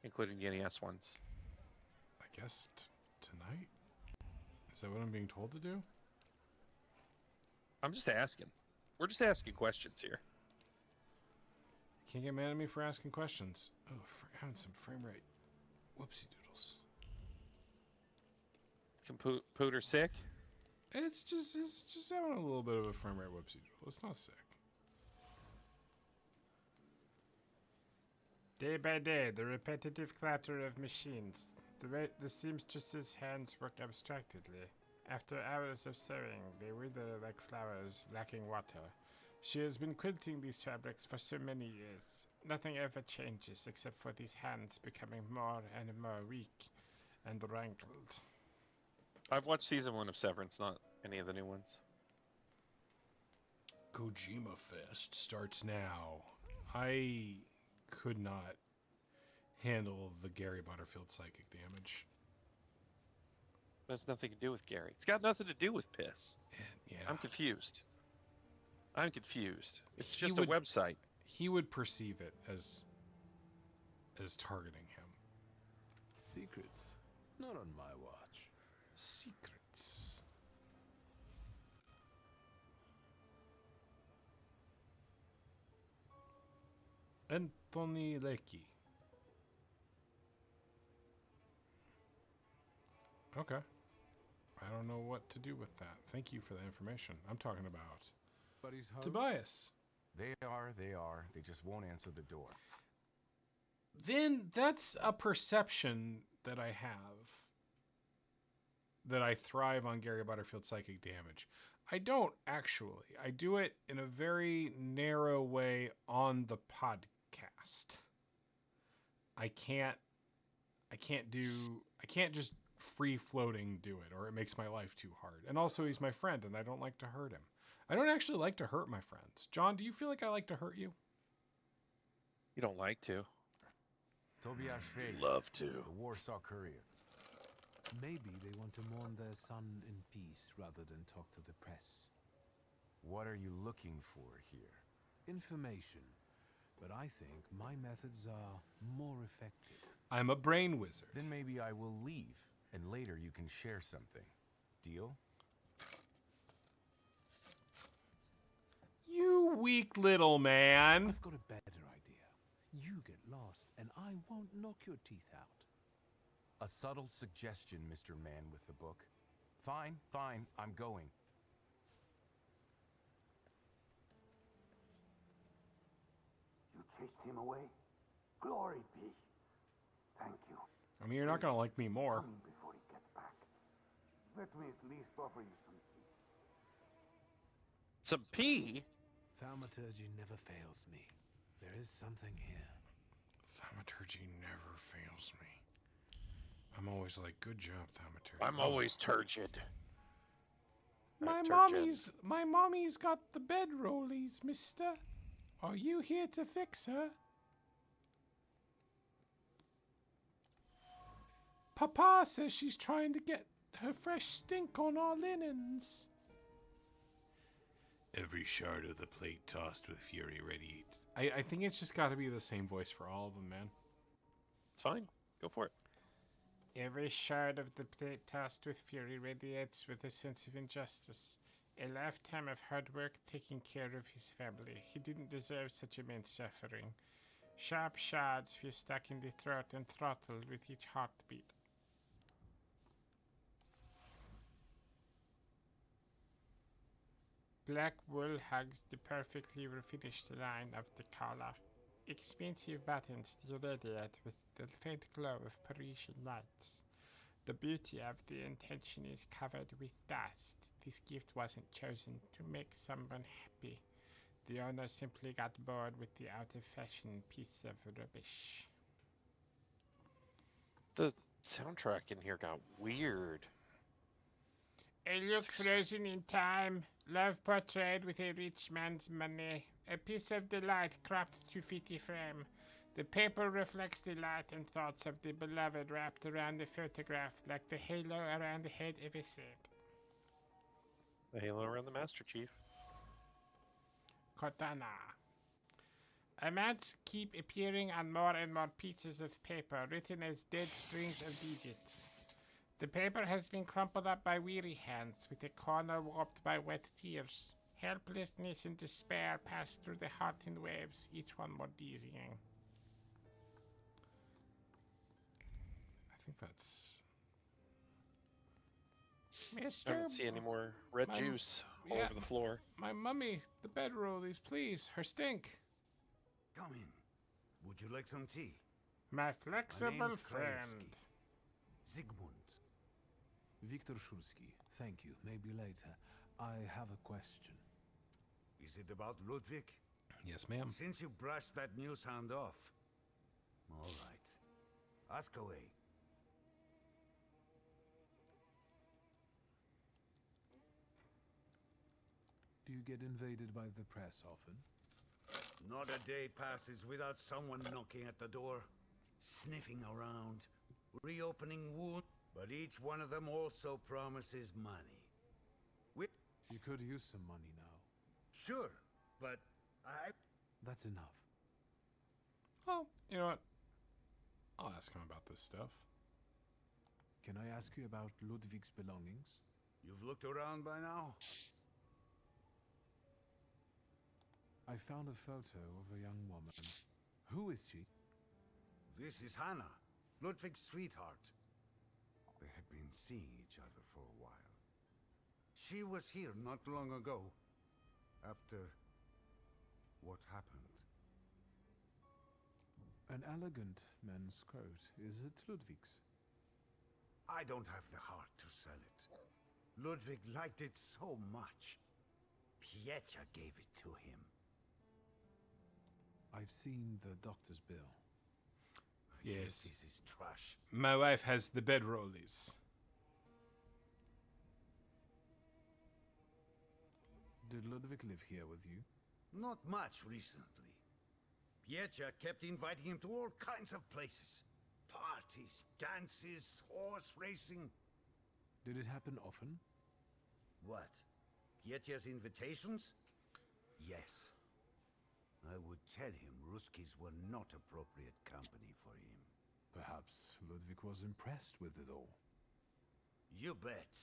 Including the NES ones? I guess tonight? Is that what I'm being told to do? I'm just asking. We're just asking questions here. Can't get mad at me for asking questions. Oh, having some frame rate. Whoopsie doodles. Computer sick? It's just having a little bit of a frame rate whoopsie doodle. It's not sick. Day by day, the repetitive clatter of machines. The seamstress's hands work abstractedly. After hours of sewing, they wither like flowers lacking water. She has been quilting these fabrics for so many years. Nothing ever changes except for these hands becoming more and more weak and rankled. I've watched season 1 of Severance, not any of the new ones. Kojima Fest starts now. I could not handle the Gary Butterfield psychic damage. It has nothing to do with Gary. It's got nothing to do with piss. Yeah. I'm confused. It's just a website. He would perceive it as targeting him. Secrets? Not on my watch. Secrets. Anthony Leckie. Okay. I don't know what to do with that. Thank you for the information. I'm talking about But he's home. Tobias. They are. They just won't answer the door. Then that's a perception that I have. That I thrive on Gary Butterfield psychic damage. I don't actually. I do it in a very narrow way on the podcast. I can't just free floating do it, or it makes my life too hard. And also he's my friend and I don't like to hurt him. I don't actually like to hurt my friends. John, do you feel like I like to hurt you? You don't like to. Tobias Fay. Love to. The Warsaw Courier. Maybe they want to mourn their son in peace rather than talk to the press. What are you looking for here? Information. But I think my methods are more effective. I'm a brain wizard. Then maybe I will leave, and later you can share something. Deal? You weak little man. I've got a better idea. You get lost, and I won't knock your teeth out. A subtle suggestion, Mr. Man with the book. Fine, I'm going. You chased him away? Glory be. Thank you. I mean, you're not gonna like me more. Come before he gets back. Let me at least offer you some tea. Some pee? Thaumaturge never fails me. There is something here. Thaumaturge never fails me. I'm always like, good job, Thaumaturge. I'm always turgid. My mommy's got the bed rollies, mister. Are you here to fix her? Papa says she's trying to get her fresh stink on our linens. Every shard of the plate tossed with fury radiates. I think it's just got to be the same voice for all of them, man. It's fine. Go for it. Every shard of the plate tossed with fury radiates with a sense of injustice. A lifetime of hard work taking care of his family. He didn't deserve such immense suffering. Sharp shards feel stuck in the throat and throttled with each heartbeat. Black wool hugs the perfectly finished line of the collar. Expensive buttons still radiate with the faint glow of Parisian lights. The beauty of the intention is covered with dust. This gift wasn't chosen to make someone happy. The owner simply got bored with the out-of-fashion piece of rubbish. The soundtrack in here got weird. A look frozen in time, love portrayed with a rich man's money, a piece of delight cropped to fit the frame. The paper reflects the light and thoughts of the beloved wrapped around the photograph like the halo around the head of a saint. The halo around the Master Chief. Katana. Amounts keep appearing on more and more pieces of paper, written as dead strings of digits. The paper has been crumpled up by weary hands, with a corner warped by wet tears. Helplessness and despair pass through the heart in waves, each one more dizzying. I think that's... I don't see any more red juice all over the floor. My mummy, the bedrollies, please. Her stink. Come in. Would you like some tea? My flexible name's friend. Zygmunt. Viktor Shulski. Thank you. Maybe later. I have a question. Is it about Ludwig? Yes, ma'am. Since you brushed that news hound off. All right. Ask away. Do you get invaded by the press often? Not a day passes without someone knocking at the door, sniffing around, reopening wounds, but each one of them also promises money. You could use some money now. Sure, but That's enough. Well, you know what? I'll ask him about this stuff. Can I ask you about Ludwig's belongings? You've looked around by now? I found a photo of a young woman. Who is she? This is Hannah, Ludwig's sweetheart. They had been seeing each other for a while. She was here not long ago, after what happened. An elegant men's coat. Is it Ludwig's? I don't have the heart to sell it. Ludwig liked it so much. Piecha gave it to him. I've seen the doctor's bill. Yes. This is trash. My wife has the bedrollies. Did Ludwig live here with you? Not much recently. Piecha kept inviting him to all kinds of places. Parties, dances, horse racing. Did it happen often? What? Piecha's invitations? Yes. I would tell him Ruskies were not appropriate company for him. Perhaps Ludwig was impressed with it all. You bet.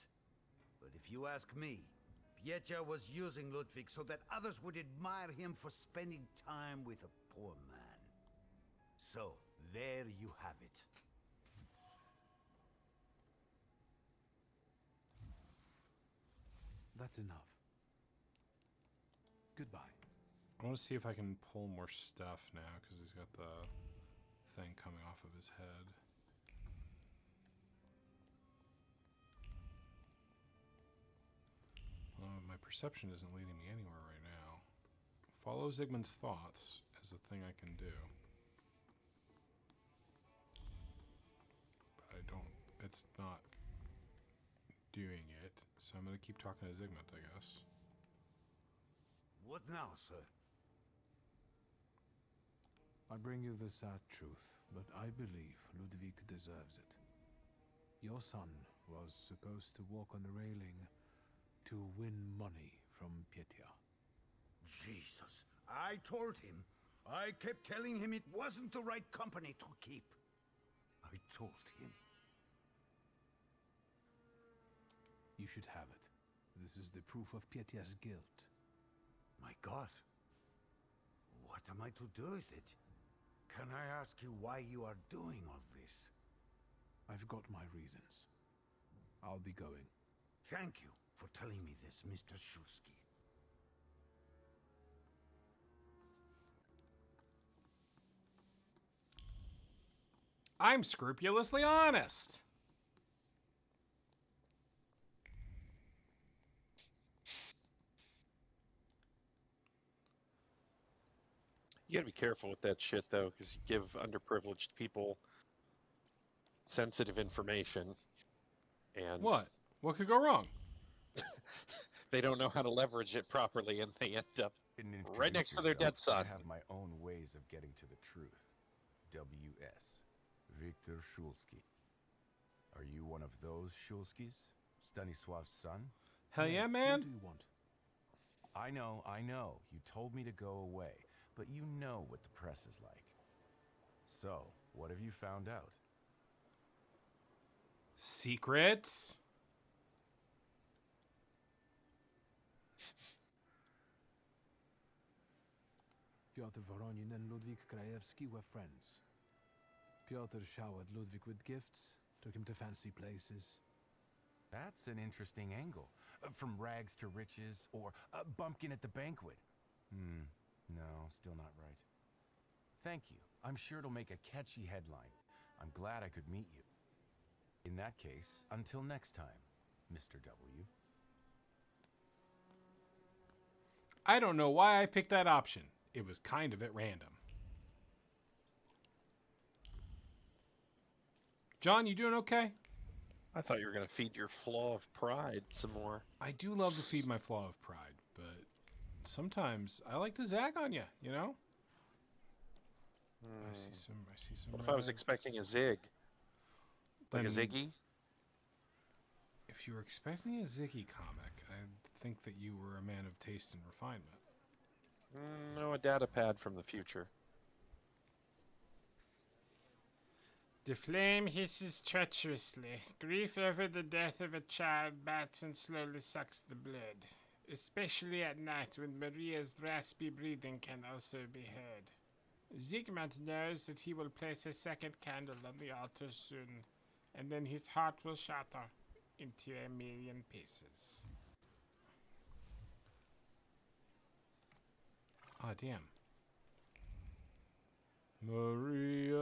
But if you ask me, Piecha was using Ludwig so that others would admire him for spending time with a poor man. So, there you have it. That's enough. Goodbye. I want to see if I can pull more stuff now, because he's got the thing coming off of his head. My perception isn't leading me anywhere right now. Follow Zygmunt's thoughts is a thing I can do. But I don't... it's not doing it, so I'm going to keep talking to Zygmunt, I guess. What now, sir? I bring you the sad truth, but I believe Ludwig deserves it. Your son was supposed to walk on the railing to win money from Pietia. Jesus, I told him. I kept telling him it wasn't the right company to keep. I told him. You should have it. This is the proof of Pietia's guilt. My God. What am I to do with it? Can I ask you why you are doing all this? I've got my reasons. I'll be going. Thank you for telling me this, Mr. Shulsky. I'm scrupulously honest. You gotta be careful with that shit, though, because you give underprivileged people sensitive information, and What could go wrong? they don't know how to leverage it properly, and they end up right next to their dead son. I have my own ways of getting to the truth. W.S. Victor Shulsky. Are you one of those Shulskys? Stanisław's son? Hell yeah, man. What do you want? I know. You told me to go away, but you know what the press is like. So, what have you found out? Secrets? Piotr Voronin and Ludwig Krajewski were friends. Piotr showered Ludwig with gifts, took him to fancy places. That's an interesting angle. From rags to riches, or a bumpkin at the banquet. No, still not right. Thank you. I'm sure it'll make a catchy headline. I'm glad I could meet you. In that case, until next time, Mr. W. I don't know why I picked that option. It was kind of at random. John, you doing okay? I thought you were going to feed your flaw of pride some more. I do love to feed my flaw of pride, but sometimes I like to zag on you, you know? I see some. What if I was expecting a zig? Like a Ziggy? If you were expecting a Ziggy comic, I think that you were a man of taste and refinement. No, a data pad from the future. The flame hisses treacherously. Grief over the death of a child bats and slowly sucks the blood, especially at night when Maria's raspy breathing can also be heard. Zygmunt knows that he will place a second candle on the altar soon, and then his heart will shatter into a million pieces. Ah, damn. Maria,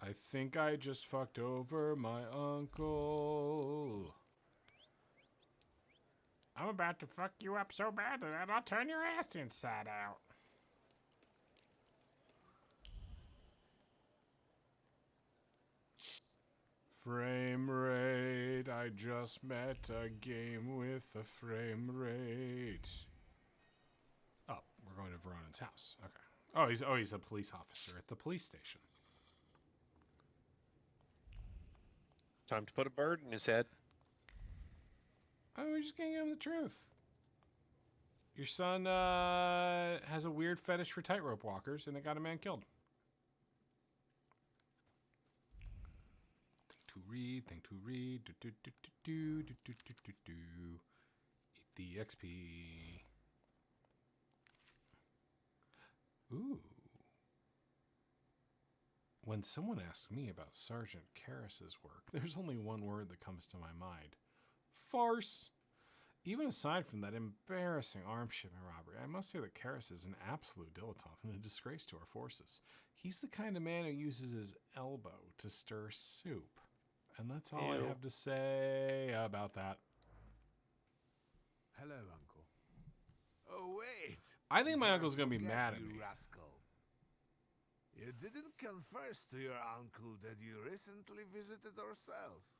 I think I just fucked over my uncle. I'm about to fuck you up so bad that I'll turn your ass inside out. Frame rate. I just met a game with a frame rate. Oh, we're going to Veronan's house. Okay. Oh, he's a police officer at the police station. Time to put a bird in his head. Oh, we're just gonna give him the truth. Your son has a weird fetish for tightrope walkers, and it got a man killed. Thing to read. Eat the XP. Ooh. When someone asks me about Sergeant Karras's work, there's only one word that comes to my mind. Farce. Even aside from that embarrassing arm shipment robbery, I must say that Karras is an absolute dilettante and a disgrace to our forces. He's the kind of man who uses his elbow to stir soup. And that's all I have to say about that. Hello, Uncle. Oh, wait. I think my uncle's going to be mad at me. Rascal. You didn't confess to your uncle that you recently visited our cells.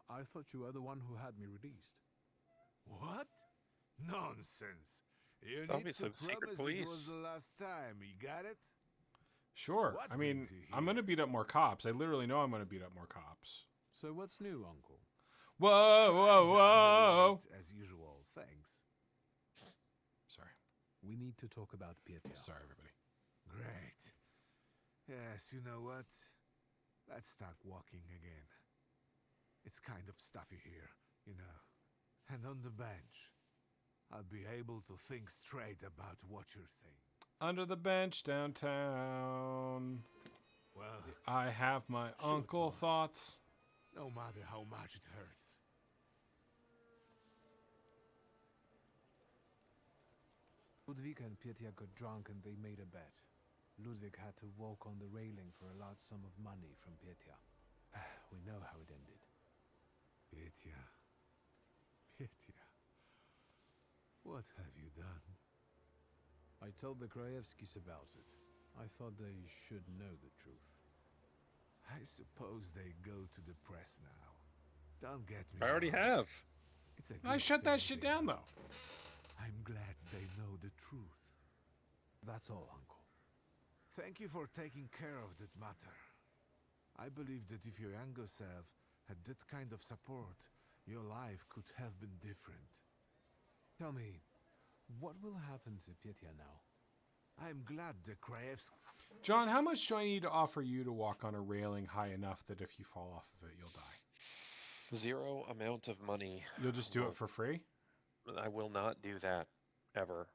I thought you were the one who had me released. What? Nonsense. You Tell me need to some secret promise it police. was the last time. You got it? Sure. What I mean, brings you I'm going to beat up more cops. I literally know I'm going to beat up more cops. So what's new, Uncle? Whoa. As usual, thanks. Sorry. We need to talk about Pietro. Sorry, everybody. Great. Yes, you know what? Let's start walking again. It's kind of stuffy here, you know. And on the bench, I'll be able to think straight about what you're saying. Under the bench downtown. Well, I have my uncle thoughts. no matter how much it hurts. Ludwig and Pietia got drunk and they made a bet. Ludwig had to walk on the railing for a large sum of money from Pietia. We know how it ended. Pietia. Pietia. What have you done? I told the Krajewskis about it. I thought they should know the truth. I suppose they go to the press now. Don't get me I already wrong. have. It's a I good shut that thing shit they down, know. though. I'm glad they know the truth. That's all, Uncle. Thank you for taking care of that matter. I believe that if your younger self had that kind of support, your life could have been different. Tell me, what will happen to Pietia now? I'm glad the Krajewskis... John, how much do I need to offer you to walk on a railing high enough that if you fall off of it, you'll die? 0 amount of money. You'll just do it for free? I will not do that, ever.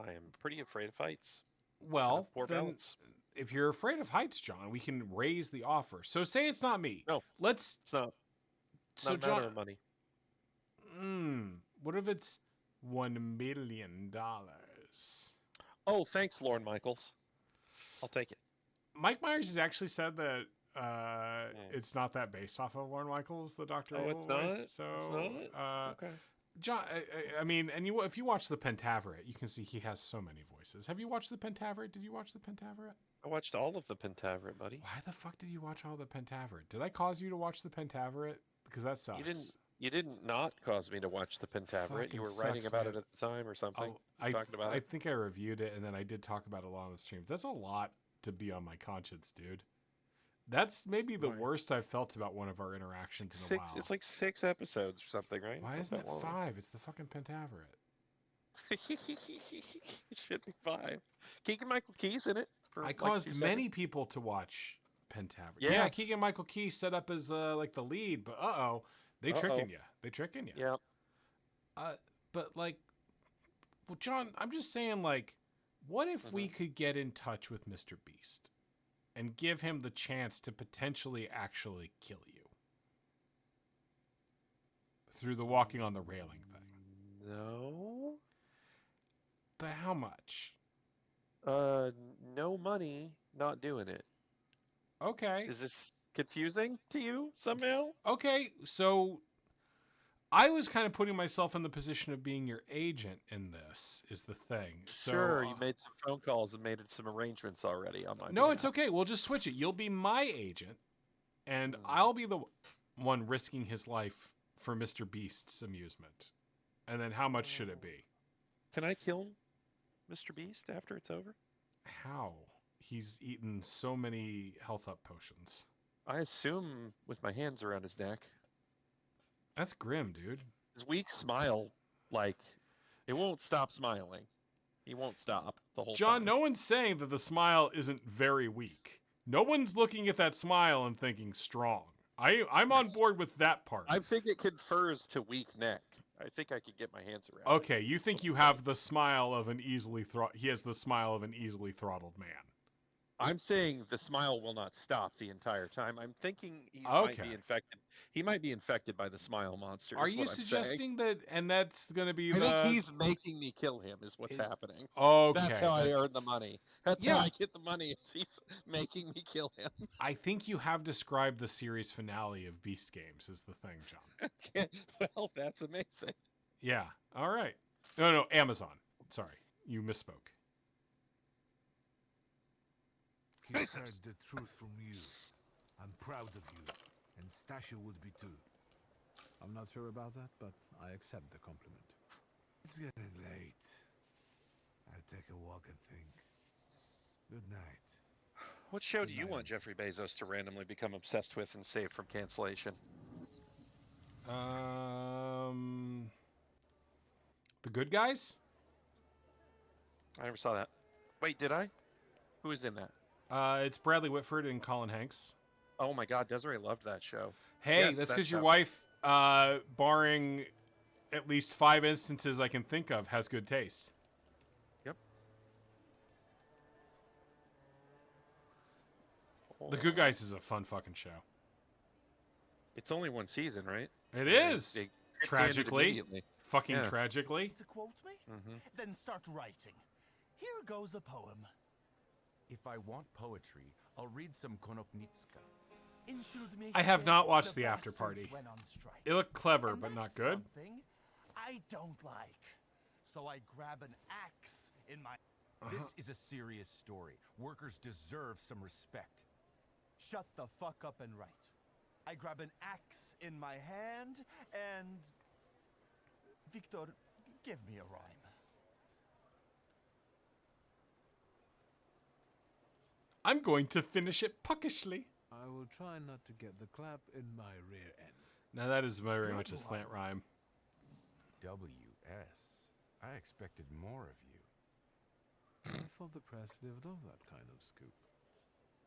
I am pretty afraid of heights. Well, Poor then, balance. if you're afraid of heights, John, we can raise the offer. So say it's not me. No, let's. It's not. So Not a matter of money. What if it's $1 million? Oh, thanks, Lorne Michaels. I'll take it. Mike Myers has actually said that it's not that based off of Lorne Michaels, the Dr. Oh, Evil it's not? voice. So, It's not? Okay. John, I mean, and if you watch the Pentaveret, you can see he has so many voices. Have you watched the Pentaveret? Did you watch the Pentaveret? I watched all of the Pentaveret, buddy. Why the fuck did you watch all the Pentaveret? Did I cause you to watch the Pentaveret? Because that sucks. You didn't not cause me to watch the Pentaveret. Fucking You were writing sucks, about man. it at the time or something. I Talking about I it. think I reviewed it, and then I did talk about it a lot on the streams. That's a lot to be on my conscience, dude. That's maybe the worst I've felt about one of our interactions in a while. It's like 6 episodes or something, right? Why It's isn't not it that long. 5? It's the fucking Pentaveret. It should be 5. Keegan-Michael Key's in it. For I like caused 2 many seconds. people to watch Pentaveret. Yeah. Yeah, Keegan-Michael Key set up as like the lead, but they tricking you. They tricking you. Yeah. But like, well, John, I'm just saying, like, what if we could get in touch with Mr. Beast and give him the chance to potentially actually kill you through the walking on the railing thing? No. But how much? No money, not doing it. Okay. Is this confusing to you somehow? Okay, so I was kind of putting myself in the position of being your agent in this, is the thing. So, Sure, you made some phone calls and made some arrangements already on my No, behalf. it's okay. We'll just switch it. You'll be my agent, and I'll be the one risking his life for Mr. Beast's amusement. And then how much should it be? Can I kill Mr. Beast after it's over? How? He's eaten so many health up potions. I assume with my hands around his neck. That's grim, dude. His weak smile, like, it won't stop smiling. He won't stop the whole John, time. no one's saying that the smile isn't very weak. No one's looking at that smile and thinking strong. I'm on board with that part. I think it confers to weak neck. I think I could get my hands around it. Okay, you think you have the smile of an easily he has the smile of an easily throttled man. I'm saying the smile will not stop the entire time. I'm thinking he might be infected. He might be infected by the smile monster. Are is you what I'm saying. suggesting that, and that's going to be I the... think he's making me kill him is what's happening. Okay. That's how I earn the money. That's Yeah. how I get the money. Is he's making me kill him. I think you have described the series finale of Beast Games is the thing, John. Well, that's amazing. Yeah. All right. No, Amazon. Sorry. You misspoke. He heard the truth from you. I'm proud of you, and Stasha would be too. I'm not sure about that, but I accept the compliment. It's getting late. I'll take a walk and think. Good night. What show do you want Jeffrey Bezos to randomly become obsessed with and save from cancellation? The Good Guys? I never saw that. Wait, did I? Who is in that? It's Bradley Whitford and Colin Hanks. Oh my God, Desiree loved that show. Hey, Yes, that's because your how- wife, barring at least 5 instances I can think of, has good taste. Yep. The Good Guys is a fun fucking show. It's only one season, right? It And is. they ended Tragically. immediately. Fucking Yeah. tragically. To quote me? Mm-hmm. Then start writing. Here goes a poem. If I want poetry, I'll read some Konopnitska. I have not watched the after party. It looked clever, but not good. Something I don't like. So I grab an axe in my... This is a serious story. Workers deserve some respect. Shut the fuck up and write. I grab an axe in my hand and... Victor, give me a rhyme. I'm going to finish it puckishly. I will try not to get the clap in my rear end. Now that is very much a slant rhyme. WS. I expected more of you. I thought the press lived off that kind of scoop.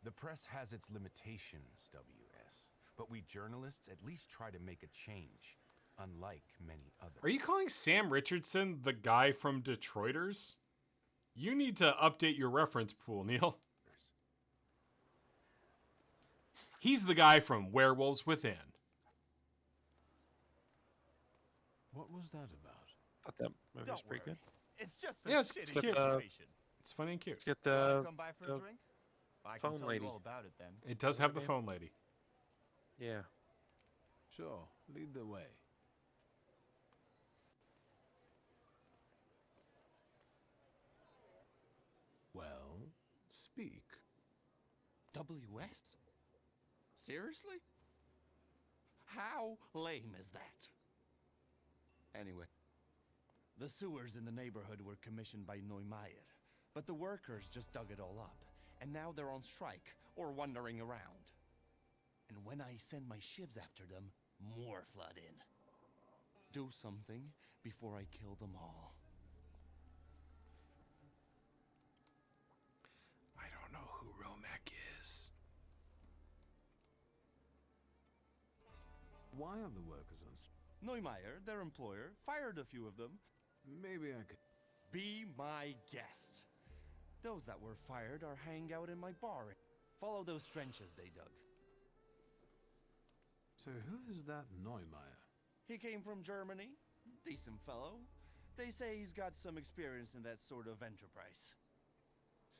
The press has its limitations, WS. But we journalists at least try to make a change, unlike many others. Are you calling Sam Richardson the guy from Detroiters? You need to update your reference pool, Neil. He's the guy from Werewolves Within. What was that about? Thought that movie was Don't pretty worry. good. It's just some Yeah, it's shitty cute. situation. It's funny and cute. Let's get Wanna the come by for the a drink? I can phone tell lady. you all about it then. It does have the phone lady. Yeah. Sure, lead the way. Well, speak. WS? Seriously? How lame is that? Anyway, the sewers in the neighborhood were commissioned by Neumeier, but the workers just dug it all up, and now they're on strike or wandering around. And when I send my shivs after them, more flood in. Do something before I kill them all. I don't know who Romek is. Why are the workers on strike? Neumeier, their employer, fired a few of them. Maybe I could... Be my guest. Those that were fired are hanging out in my bar. Follow those trenches they dug. So who is that Neumeier? He came from Germany. Decent fellow. They say he's got some experience in that sort of enterprise.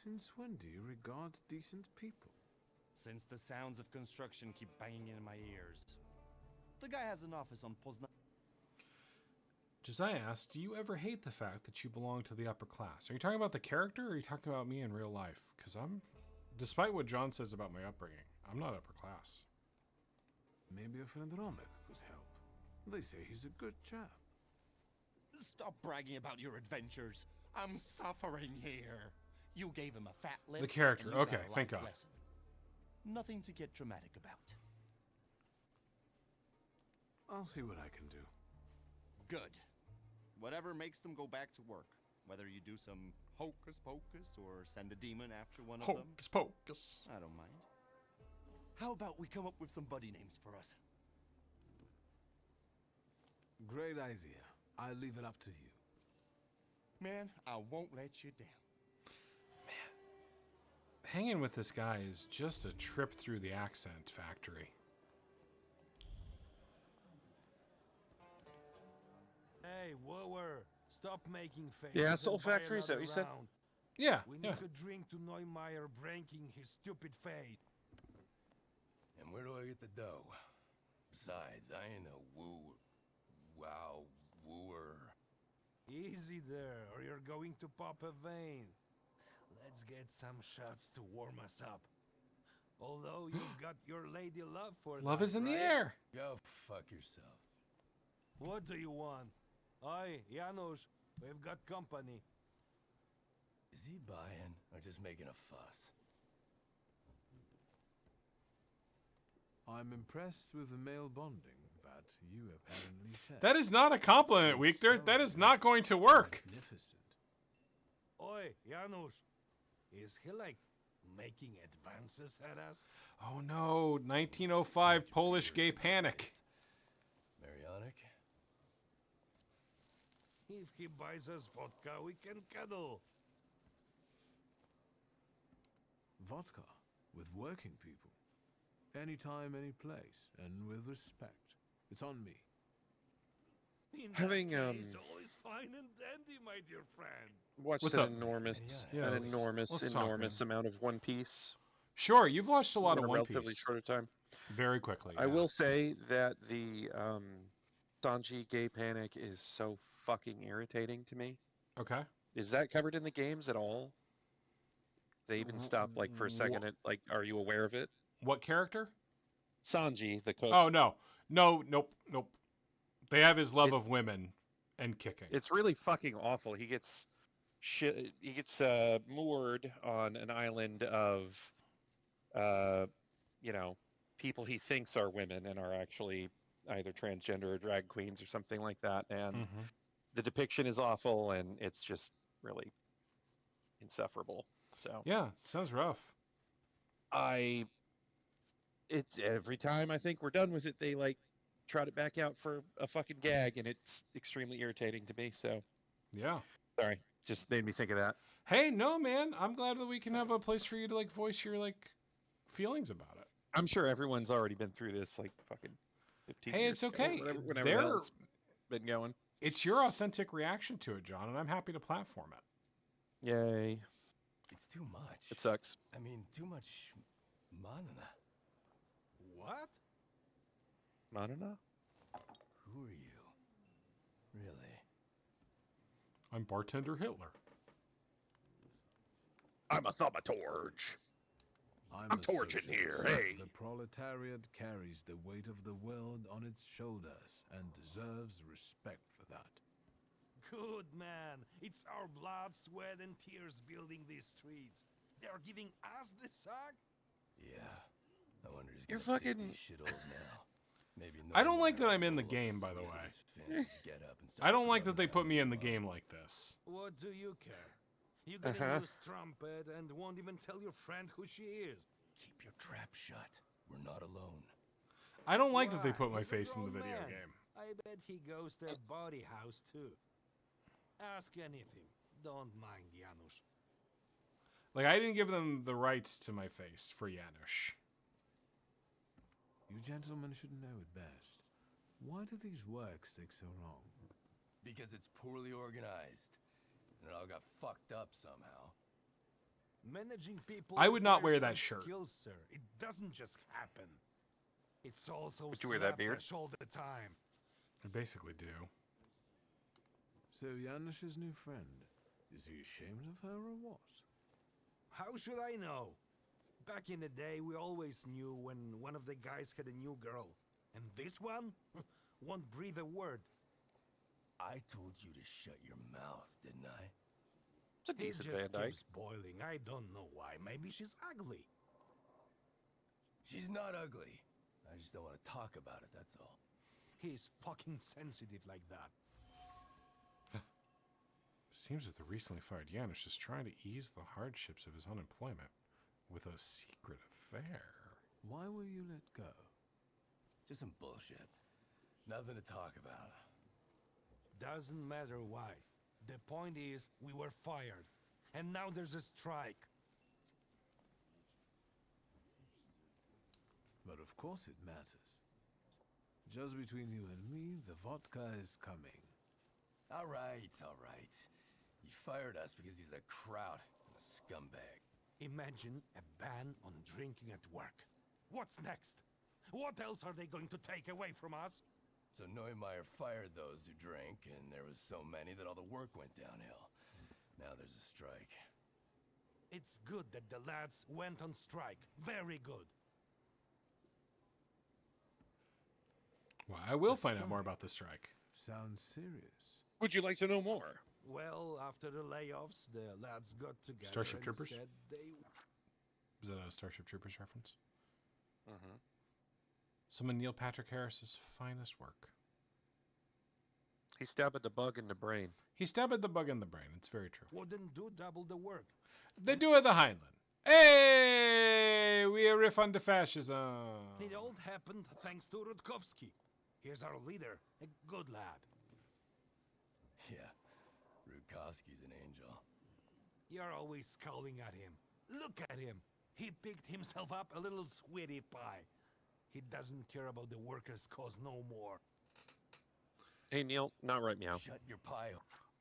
Since when do you regard decent people? Since the sounds of construction keep banging in my ears. The guy has an office on Poznan. Josiah asked, do you ever hate the fact that you belong to the upper class? Are you talking about the character or are you talking about me in real life? Because despite what John says about my upbringing, I'm not upper class. Maybe a friend Romek could help. They say he's a good chap. Stop bragging about your adventures. I'm suffering here. You gave him a fat lip. The character, and you got okay, a thank life God. lesson. Nothing to get dramatic about. I'll see what I can do. Good. Whatever makes them go back to work. Whether you do some hocus pocus or send a demon after one of them. Hocus pocus. I don't mind. How about we come up with some buddy names for us? Great idea. I'll leave it up to you. Man, I won't let you down. Hanging with this guy is just a trip through the accent factory. Hey, whoa, stop making faces. Yeah, and Soul buy Factory, is that what another you said? round. Yeah, We yeah. need to drink to Neumeier breaking his stupid face. And where do I get the dough? Besides, I ain't a wooer. Easy there, or you're going to pop a vein. Let's get some shots to warm us up. Although you've got your lady love for Love that, is in the right? air. Go fuck yourself. What do you want? Aye, Janusz, we've got company. Is he buying or just making a fuss? I'm impressed with the male bonding that you apparently share. That is not a compliment, Weekter. That is not going to work. Magnificent. Oi, Janusz, is he like making advances at us? Oh no, 1905 Polish gay panic. Marionic? If he buys us vodka, we can cuddle. Vodka? with working people. Anytime, any place, and with respect. It's on me. In Having, that case, all is fine and dandy, my dear friend. watched What's an up? enormous, Yeah, let's talk, enormous man. amount of One Piece Sure, you've watched a lot in of a One relatively Piece. short time. Very quickly. I Yeah. will say that the Sanji gay panic is so fucking irritating to me. Okay. Is that covered in the games at all? They even stop like for a second. Like, are you aware of it? What character? Sanji, the cook. Oh no, nope. They have his love of women and kicking. It's really fucking awful. He gets moored on an island of, people he thinks are women and are actually either transgender or drag queens or something like that. And the depiction is awful, and it's just really insufferable. So yeah, sounds rough. It's every time I think we're done with it, they like trot it back out for a fucking gag, and it's extremely irritating to me. So yeah, sorry, just made me think of that. Hey, no, man, I'm glad that we can have a place for you to like voice your like feelings about it. I'm sure everyone's already been through this like fucking 15 Hey, years it's ago, okay. whenever the hell it's been going. It's your authentic reaction to it, John, and I'm happy to platform it. Yay. It's too much. It sucks. I mean, too much manana. What? Manana? Who are you? Really? I'm Bartender Hitler. I'm a Thaumaturge. I'm torching here. Hey. The proletariat carries the weight of the world on its shoulders and deserves respect for that. Good man. It's our blood, sweat, and tears building these streets. They're giving us the sack? Yeah. I wonder who's You're gonna dig fucking- these shitholes now. Maybe I don't like that I'm in the game, by the way. I don't like that they put me in the game like this. What do you care? You get a new trumpet and won't even tell your friend who she is. Keep your trap shut. We're not alone. I don't like that they put my He's a face in the grown video man. game. I bet he goes to a body house too. Ask anything. Don't mind Janusz. Like, I didn't give them the rights to my face for Janusz. You gentlemen should know it best. Why do these works take so long? Because it's poorly organized. And it all got fucked up somehow. Managing people I would not wear requires that some shirt. skills, sir. It doesn't just happen. It's also Would you wear that beard? slapdash all the time. I basically do. So Janusz's new friend, is he ashamed of her or what? How should I know? Back in the day, we always knew when one of the guys had a new girl. And this one won't breathe a word. I told you to shut your mouth, didn't I? It's a He decent just Van Dyke. keeps boiling. I don't know why. Maybe she's ugly. She's not ugly. I just don't want to talk about it, that's all. He's fucking sensitive like that. Seems that the recently fired Janusz is trying to ease the hardships of his unemployment with a secret affair. Why will you let go? Just some bullshit. Nothing to talk about. Doesn't matter why. The point is, we were fired. And now there's a strike. But of course it matters. Just between you and me, the vodka is coming. All right. He fired us because he's a kraut and a scumbag. Imagine a ban on drinking at work. What's next? What else are they going to take away from us? So Neumeier fired those who drank, and there was so many that all the work went downhill. Now there's a strike. It's good that the lads went on strike. Very good. Well, I will find out more about the strike. Sounds serious. Would you like to know more? Well, after the layoffs, the lads got together Starship and Troopers? said they... Is that a Starship Troopers reference? Mm-hmm. Some of Neil Patrick Harris's finest work. He stabbed the bug in the brain. He stabbed the bug in the brain. It's very true. Wouldn't do double the work. They do it the Heinlein. Hey, we a riff on the fascism. It all happened thanks to Rutkowski. Here's our leader, a good lad. Yeah, Rukowski's an angel. You're always scowling at him. Look at him. He picked himself up a little sweetie pie. He doesn't care about the workers' cause no more. Hey, Neil, not right meow. Shut your pie.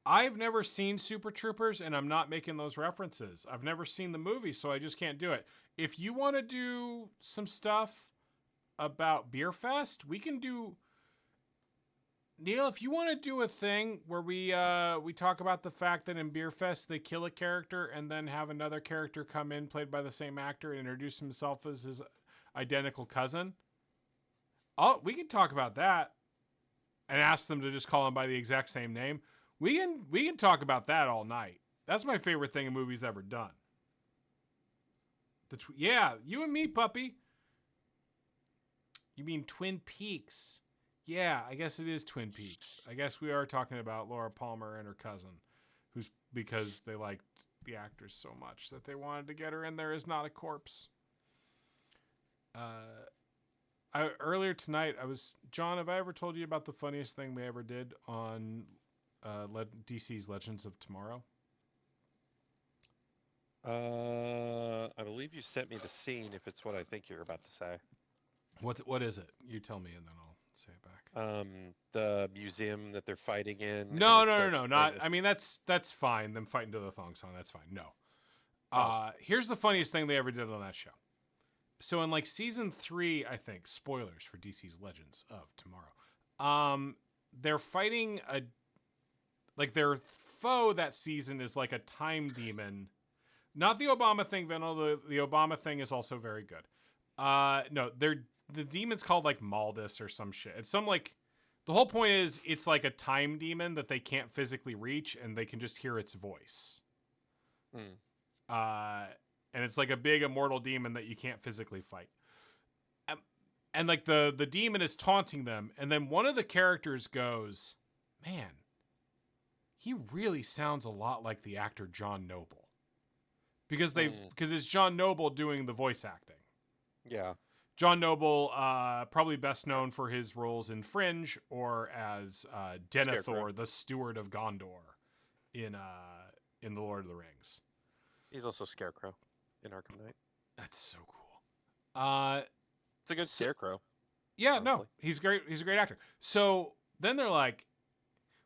I've never seen Super Troopers, and I'm not making those references. I've never seen the movie, so I just can't do it. If you want to do some stuff about Beer Fest, we can do... Neil, if you want to do a thing where we talk about the fact that in Beer Fest they kill a character and then have another character come in played by the same actor and introduce himself as his identical cousin, we can talk about that and ask them to just call him by the exact same name. We can talk about that all night. That's my favorite thing a movie's ever done. Yeah, you and me, puppy. You mean Twin Peaks? Yeah, I guess it is Twin Peaks. I guess we are talking about Laura Palmer and her cousin, because they liked the actress so much that they wanted to get her in there as not a corpse. Earlier tonight, John, have I ever told you about the funniest thing they ever did on DC's Legends of Tomorrow? I believe you sent me the scene, if it's what I think you're about to say. What is it? You tell me and then I'll say it back. The museum that they're fighting in. No. Not. I mean, that's fine. Them fighting to the thong song. That's fine. No. Here's the funniest thing they ever did on that show. So in like season 3, I think, spoilers for DC's Legends of Tomorrow. They're fighting their foe that season is like a time demon. Not the Obama thing, Venno. The Obama thing is also very good. No, the demon's called like Maldus or some shit. It's some like, the whole point is it's like a time demon that they can't physically reach and they can just hear its voice. And it's like a big immortal demon that you can't physically fight. And like the demon is taunting them. And then one of the characters goes, man, he really sounds a lot like the actor John Noble. Because it's John Noble doing the voice acting. Yeah. John Noble, probably best known for his roles in Fringe or as Denethor, Scarecrow. the Steward of Gondor in The Lord of the Rings. He's also Scarecrow in Arkham Knight. That's so cool. It's a good Scarecrow. Yeah, honestly. no, he's great. He's a great actor. So then they're like,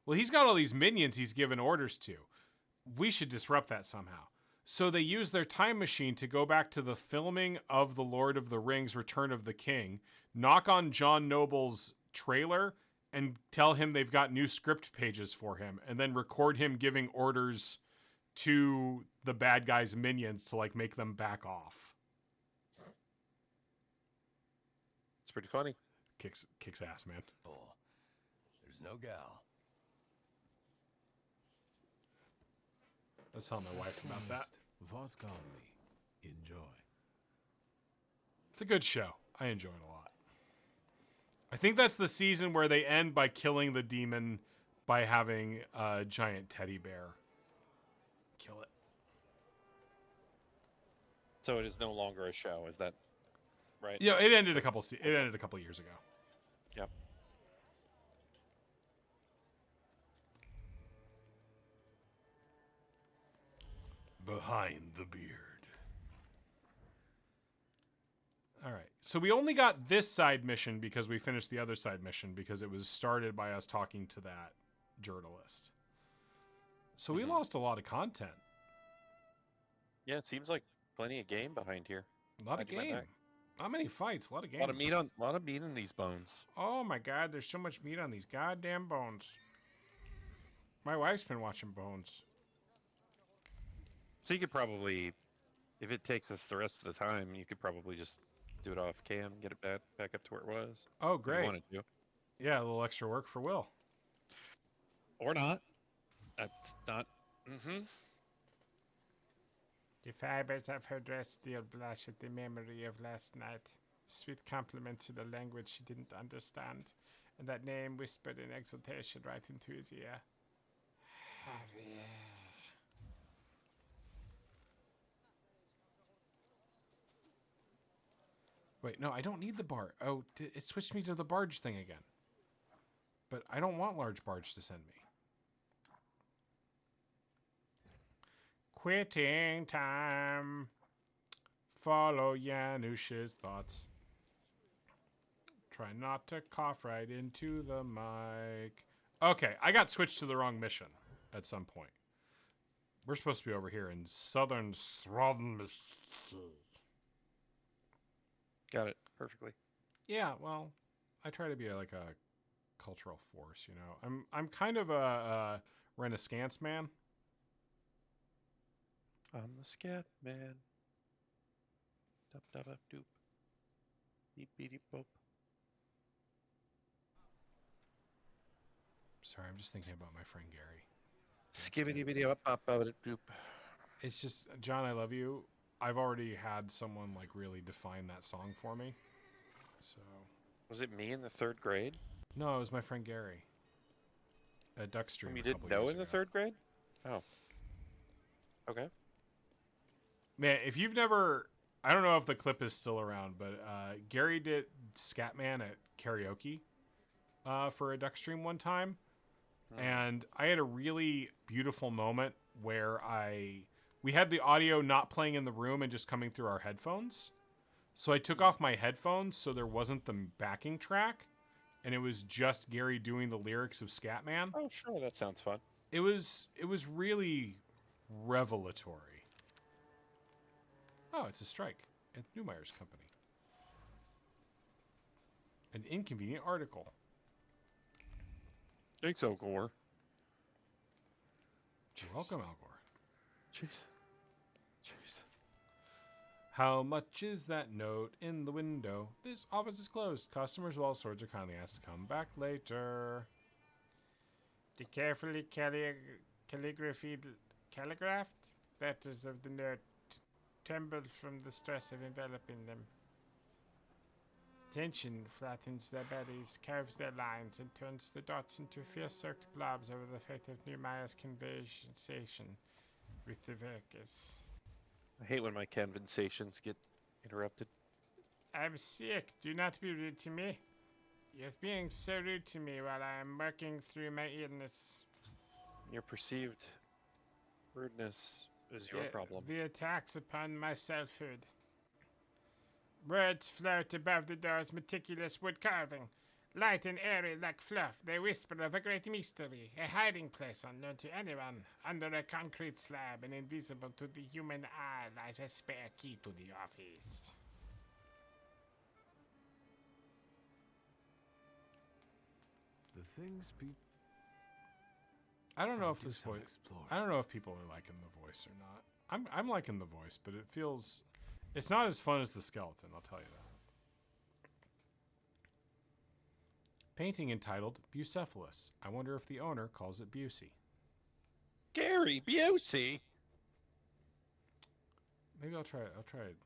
well, he's got all these minions he's given orders to. We should disrupt that somehow. So they use their time machine to go back to the filming of The Lord of the Rings Return of the King, knock on John Noble's trailer, and tell him they've got new script pages for him, and then record him giving orders to the bad guys' minions to like make them back off. It's pretty funny. Kicks ass, man. There's no gal. Let's tell my wife about that. Vodka only. Enjoy. It's a good show. I enjoy it a lot. I think that's the season where they end by killing the demon by having a giant teddy bear kill it. So it is no longer a show, is that right? Yeah, it ended a couple years ago. Yep. Behind the beard. All right. So we only got this side mission because we finished the other side mission because it was started by us talking to that journalist. So we lost a lot of content. Yeah, it seems like plenty of game behind here. A lot of game. Not many fights. A lot of game. A lot of meat in these bones. Oh my God! There's so much meat on these goddamn bones. My wife's been watching Bones. So you could probably, if it takes us the rest of the time, you could probably just do it off cam, get it back up to where it was. Oh, if great. You wanted to. Yeah, a little extra work for Will. Or not. That's not. Mm-hmm. The fibers of her dress still blush at the memory of last night. Sweet compliment to the language she didn't understand, and that name whispered in exultation right into his ear. Javier. Wait, no, I don't need the barge. Oh, it switched me to the barge thing again. But I don't want large barge to send me. Quitting time. Follow Janusz's thoughts. Try not to cough right into the mic. Okay, I got switched to the wrong mission at some point. We're supposed to be over here in southern Strodnmist. Got it perfectly. Yeah, well, I try to be like a cultural force, you know. I'm kind of a Renaissance man. I'm the scat man. Dup dup dup doop. Beep beep beep boop. Sorry, I'm just thinking about my friend Gary. Skibbity bitty up up up doop. It's just, John, I love you. I've already had someone like really define that song for me. So. Was it me in the 3rd grade? No, it was my friend Gary. At Duckstream. Whom you didn't know in the 3rd grade? Oh. Okay. Man, if you've never, I don't know if the clip is still around, but Gary did Scatman at karaoke for a Duckstream one time. And I had a really beautiful moment where we had the audio not playing in the room and just coming through our headphones. So I took off my headphones so there wasn't the backing track, and it was just Gary doing the lyrics of Scatman. Oh, sure, that sounds fun. It was really revelatory. Oh, it's a strike at Neumeyer's company. An inconvenient article. Thanks, Al Gore. You're welcome, Al Gore. Jeez. Jeez. How much is that note in the window? This office is closed. Customers of all sorts are kindly asked to come back later. The carefully calligraphed letters of the note trembled from the stress of enveloping them. Tension flattens their bellies, curves their lines, and turns the dots into fierce-circled blobs over the fate of Neumeyer's conversation with the workers. I hate when my conversations get interrupted. I'm sick. Do not be rude to me. You're being so rude to me while I am working through my illness. Your perceived rudeness is your problem. The attacks upon my selfhood. Words float above the door's meticulous wood carving. Light and airy like fluff, they whisper of a great mystery, a hiding place unknown to anyone. Under a concrete slab and invisible to the human eye lies a spare key to the office. The things people... I don't know if this voice... I don't know if people are liking the voice or not. I'm liking the voice, but it feels... It's not as fun as the skeleton, I'll tell you that. Painting entitled Bucephalus. I wonder if the owner calls it Busey. Gary Busey? Maybe I'll try it.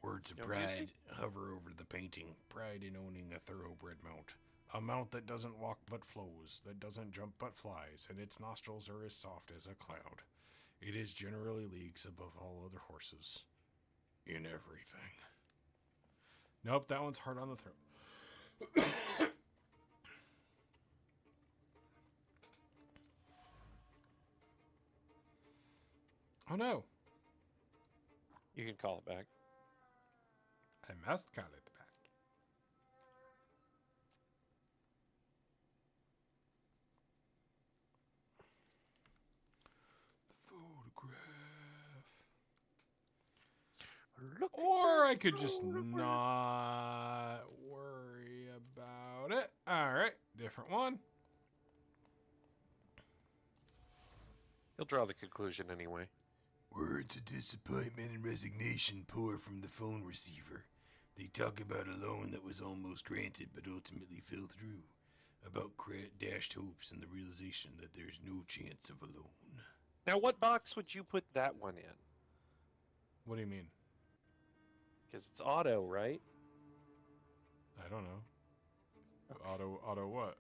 Words of pride hover over the painting. Pride in owning a thoroughbred mount. A mount that doesn't walk but flows, that doesn't jump but flies, and its nostrils are as soft as a cloud. It is generally leagues above all other horses. In everything. Nope, that one's hard on the throat. Oh no. You can call it back. I must call it back. Or I could just not worry about it. All right, different one. He'll draw the conclusion anyway. Words of disappointment and resignation pour from the phone receiver. They talk about a loan that was almost granted but ultimately fell through. About dashed hopes and the realization that there's no chance of a loan. Now, what box would you put that one in? What do you mean? Because it's auto, right? I don't know. Auto what?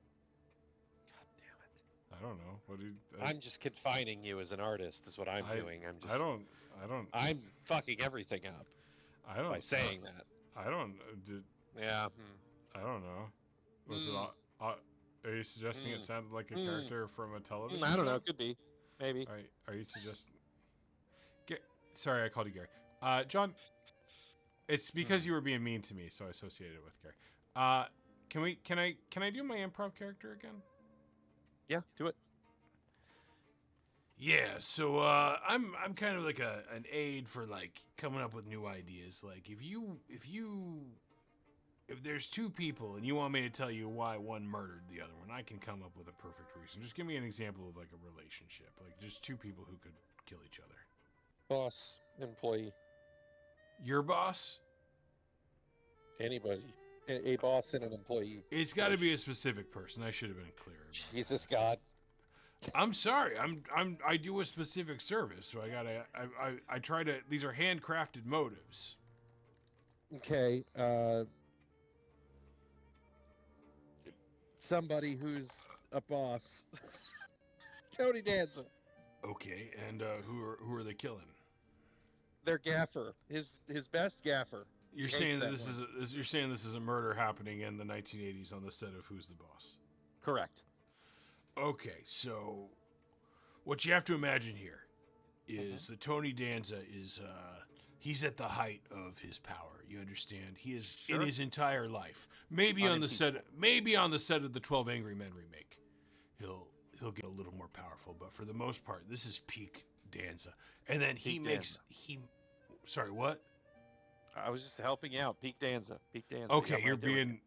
God damn it. I don't know. What did I'm just confining you as an artist is what I'm doing. I'm fucking everything up. By saying that. I don't Yeah. I don't know. Was it are you suggesting it sounded like a character from a television show? I don't know, could be. Maybe. Are you suggesting Sorry, I called you Gary. John, It's because you were being mean to me, so I associated it with Gary. Can I do my improv character again? Yeah, do it. Yeah, so I'm kind of like an aide for like coming up with new ideas. Like if there's two people and you want me to tell you why one murdered the other one, I can come up with a perfect reason. Just give me an example of like a relationship, like just two people who could kill each other. Boss, employee, Your boss? anybody, a boss and an employee. It's got to be a specific person. I should have been clearer. Jesus God. I'm sorry. I do a specific service, so I try to. These are handcrafted motives. Okay. Somebody who's a boss. Tony Danza. Okay, and who are they killing? Their gaffer. His best gaffer. You're saying that you're saying this is a murder happening in the 1980s on the set of Who's the Boss? Correct. Okay, so what you have to imagine here is that Tony Danza is he's at the height of his power. You understand? He is in his entire life. Maybe on the set of the 12 Angry Men remake. He'll get a little more powerful, but for the most part, this is peak Danza. And then sorry, what? I was just helping out. Peak Danza. Peak Danza. Okay, you're being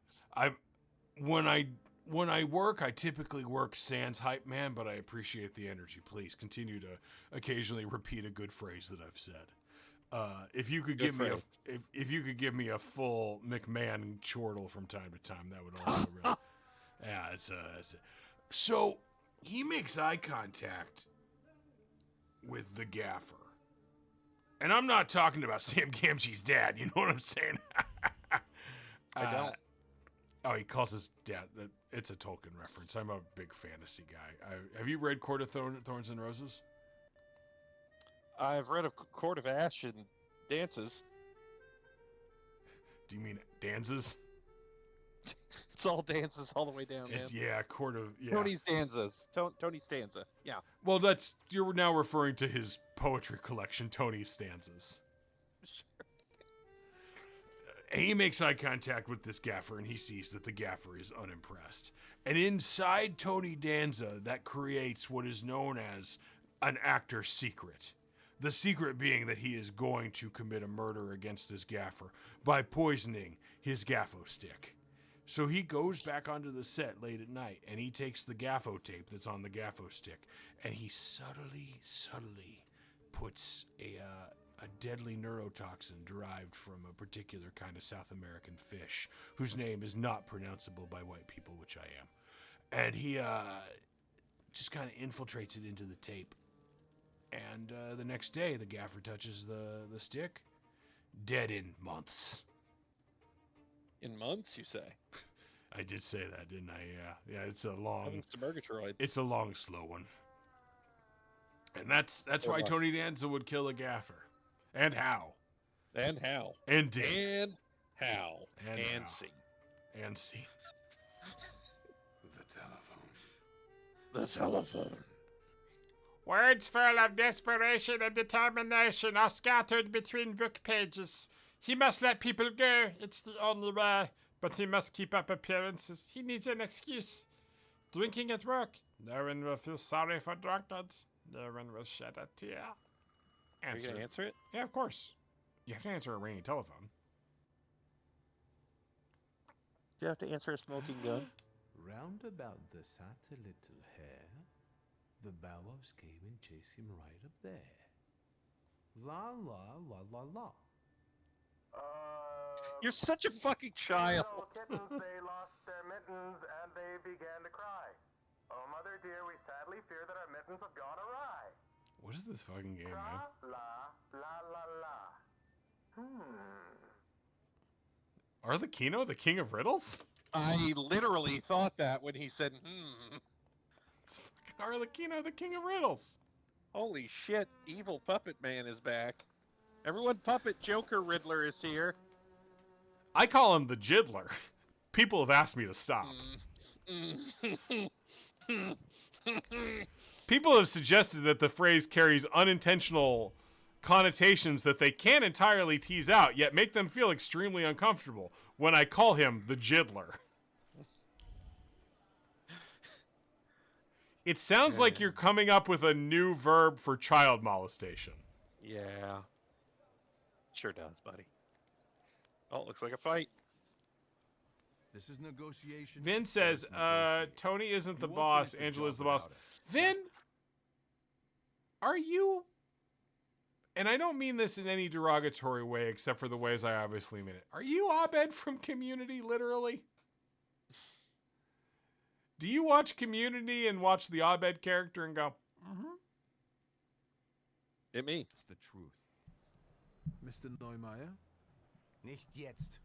when I work, I typically work sans hype man, but I appreciate the energy. Please continue to occasionally repeat a good phrase that I've said. If you could give me a full McMahon chortle from time to time, that would also really. Yeah, it's it. So he makes eye contact with the gaffer, and I'm not talking about Sam Gamgee's dad. You know what I'm saying? I don't. Oh, he calls his dad. It's a Tolkien reference. I'm a big fantasy guy. Have you read Court of Thorns and Roses? I've read of Court of Ash and Dances. Do you mean dances? It's all dances all the way down, man. Yeah, Court of... Yeah. Tony's Danzas. Tony Stanza. Yeah. Well, you're now referring to his poetry collection, Tony's Stanzas. Sure. He makes eye contact with this gaffer, and he sees that the gaffer is unimpressed. And inside Tony Danza, that creates what is known as an actor's secret. The secret being that he is going to commit a murder against this gaffer by poisoning his gaffo stick. So he goes back onto the set late at night, and he takes the gaffo tape that's on the gaffo stick, and he subtly puts a deadly neurotoxin derived from a particular kind of South American fish, whose name is not pronounceable by white people, which I am. And he just kind of infiltrates it into the tape. And the next day, the gaffer touches the stick, dead in months. In months, you say? I did say that, didn't I? Yeah. Yeah, it's a long... Murgatroyd. It's a long, slow one. And that's why Tony Danza would kill a gaffer. And how. And how. And did. And how. And how. see. And see. The telephone. Words full of desperation and determination are scattered between book pages. He must let people go. It's the only way. But he must keep up appearances. He needs an excuse. Drinking at work. No one will feel sorry for drunkards. No one will shed a tear. Are you going to answer it? Yeah, of course. You have to answer a ringing telephone. You have to answer a smoking gun. Round about the sat a little hair, the bowers came and chased him right up there. La la la la la. You're such a fucking child. Kittens, they lost their mittens and they began to cry. Oh, mother dear, we sadly fear that our mittens have gone awry. What is this fucking game, man? La la la la. Arlecchino, the king of riddles? I literally thought that when he said, It's fucking Arlecchino, the king of riddles. Holy shit, evil puppet man is back. Everyone, puppet Joker Riddler is here. I call him the Jiddler. People have asked me to stop. People have suggested that the phrase carries unintentional connotations that they can't entirely tease out, yet make them feel extremely uncomfortable when I call him the Jiddler. It sounds like you're coming up with a new verb for child molestation. Yeah. Sure does, buddy. Oh, looks like a fight. This is negotiation. Vin says, Tony isn't the boss, Angela's the boss. Vin, are you... And I don't mean this in any derogatory way, except for the ways I obviously mean it. Are you Abed from Community, literally? Do you watch Community and watch the Abed character and go, It me. It's the truth. Mr. Neumeier? Nicht jetzt.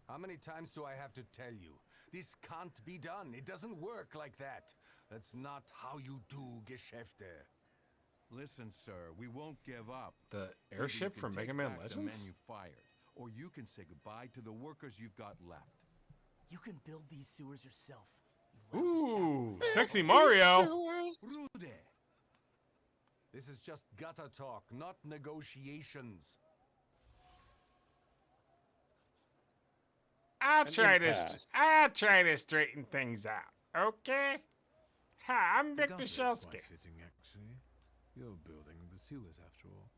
How many times do I have to tell you? This can't be done. It doesn't work like that. That's not how you do Geschäfte. Listen, sir, we won't give up. The Either airship you can from take Mega Man back the Legends? men you fired, or you can say goodbye to the workers you've got left. You can build these sewers yourself. ooh, sexy Mario. Rude. This is just gutter talk, not negotiations. I'll try to straighten things out. Okay? Hi, I'm Victor Quite Shelsky. fitting, actually. You're building the sewers, after all.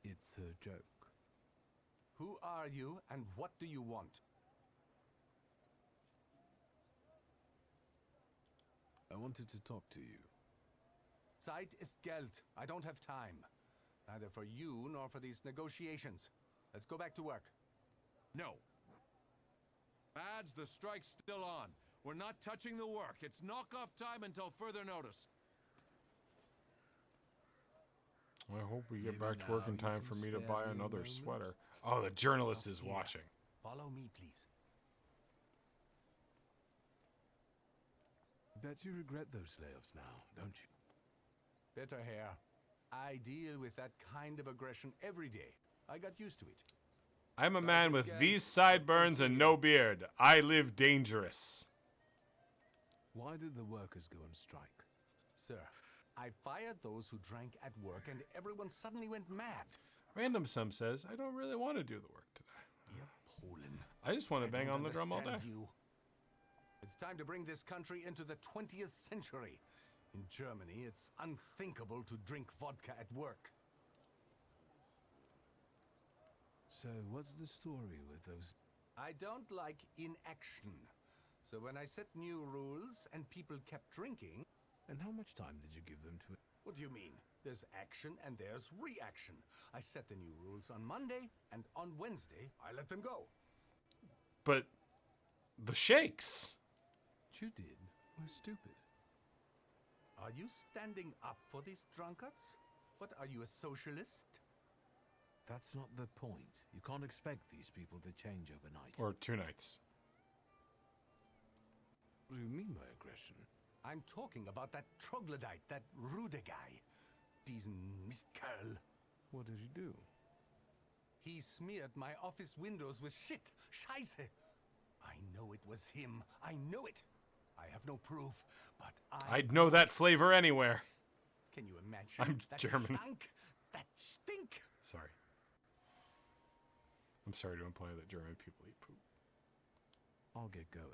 It's a joke. Who are you and what do you want? I wanted to talk to you. Zeit ist Geld. I don't have time. Neither for you nor for these negotiations. Let's go back to work. No. Lads, the strike's still on. We're not touching the work. It's knock-off time until further notice. I hope we get Maybe back to work in now you time can for me to spare buy me a another moment? sweater. Oh, the journalist is Here. watching. Follow me, please. Bet you regret those layoffs now, don't you? Better hair. I deal with that kind of aggression every day. I got used to it. I'm a man with these sideburns and no beard. I live dangerous. Why did the workers go on strike? Sir, I fired those who drank at work and everyone suddenly went mad. Random Sum says, I don't really want to do the work today. Dear Poland. I just want to bang don't on the drum all day. understand you. It's time to bring this country into the 20th century. In Germany, it's unthinkable to drink vodka at work. So, what's the story with those... I don't like inaction. So when I set new rules and people kept drinking... And how much time did you give them to it? What do you mean? There's action and there's reaction. I set the new rules on Monday, and on Wednesday, I let them go. But the shakes. What you did was stupid. Are you standing up for these drunkards? What, are you a socialist? That's not the point. You can't expect these people to change overnight. Or 2 nights. What do you mean by aggression? I'm talking about that troglodyte, that Rude guy. Diesen Mistkerl. What did you do? He smeared my office windows with shit. Scheiße. I know it was him. I know it. I have no proof, but I'd know that flavor anywhere. Can you imagine? I'm that German. Stank, that stink. Sorry. I'm sorry to imply that German people eat poop. I'll get going.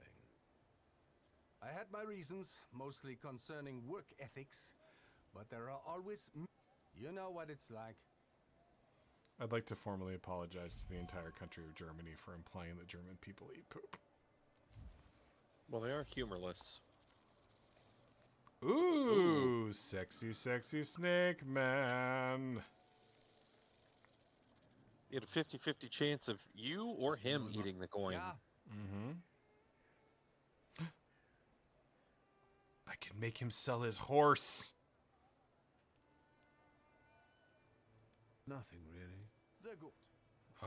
I had my reasons, mostly concerning work ethics, but there are always... You know what it's like. I'd like to formally apologize to the entire country of Germany for implying that German people eat poop. Well, they are humorless. Ooh, sexy, sexy Snake Man. You had a 50-50 chance of you or him eating the coin. Yeah. Mm-hmm. I can make him sell his horse. Nothing really. Sehr gut.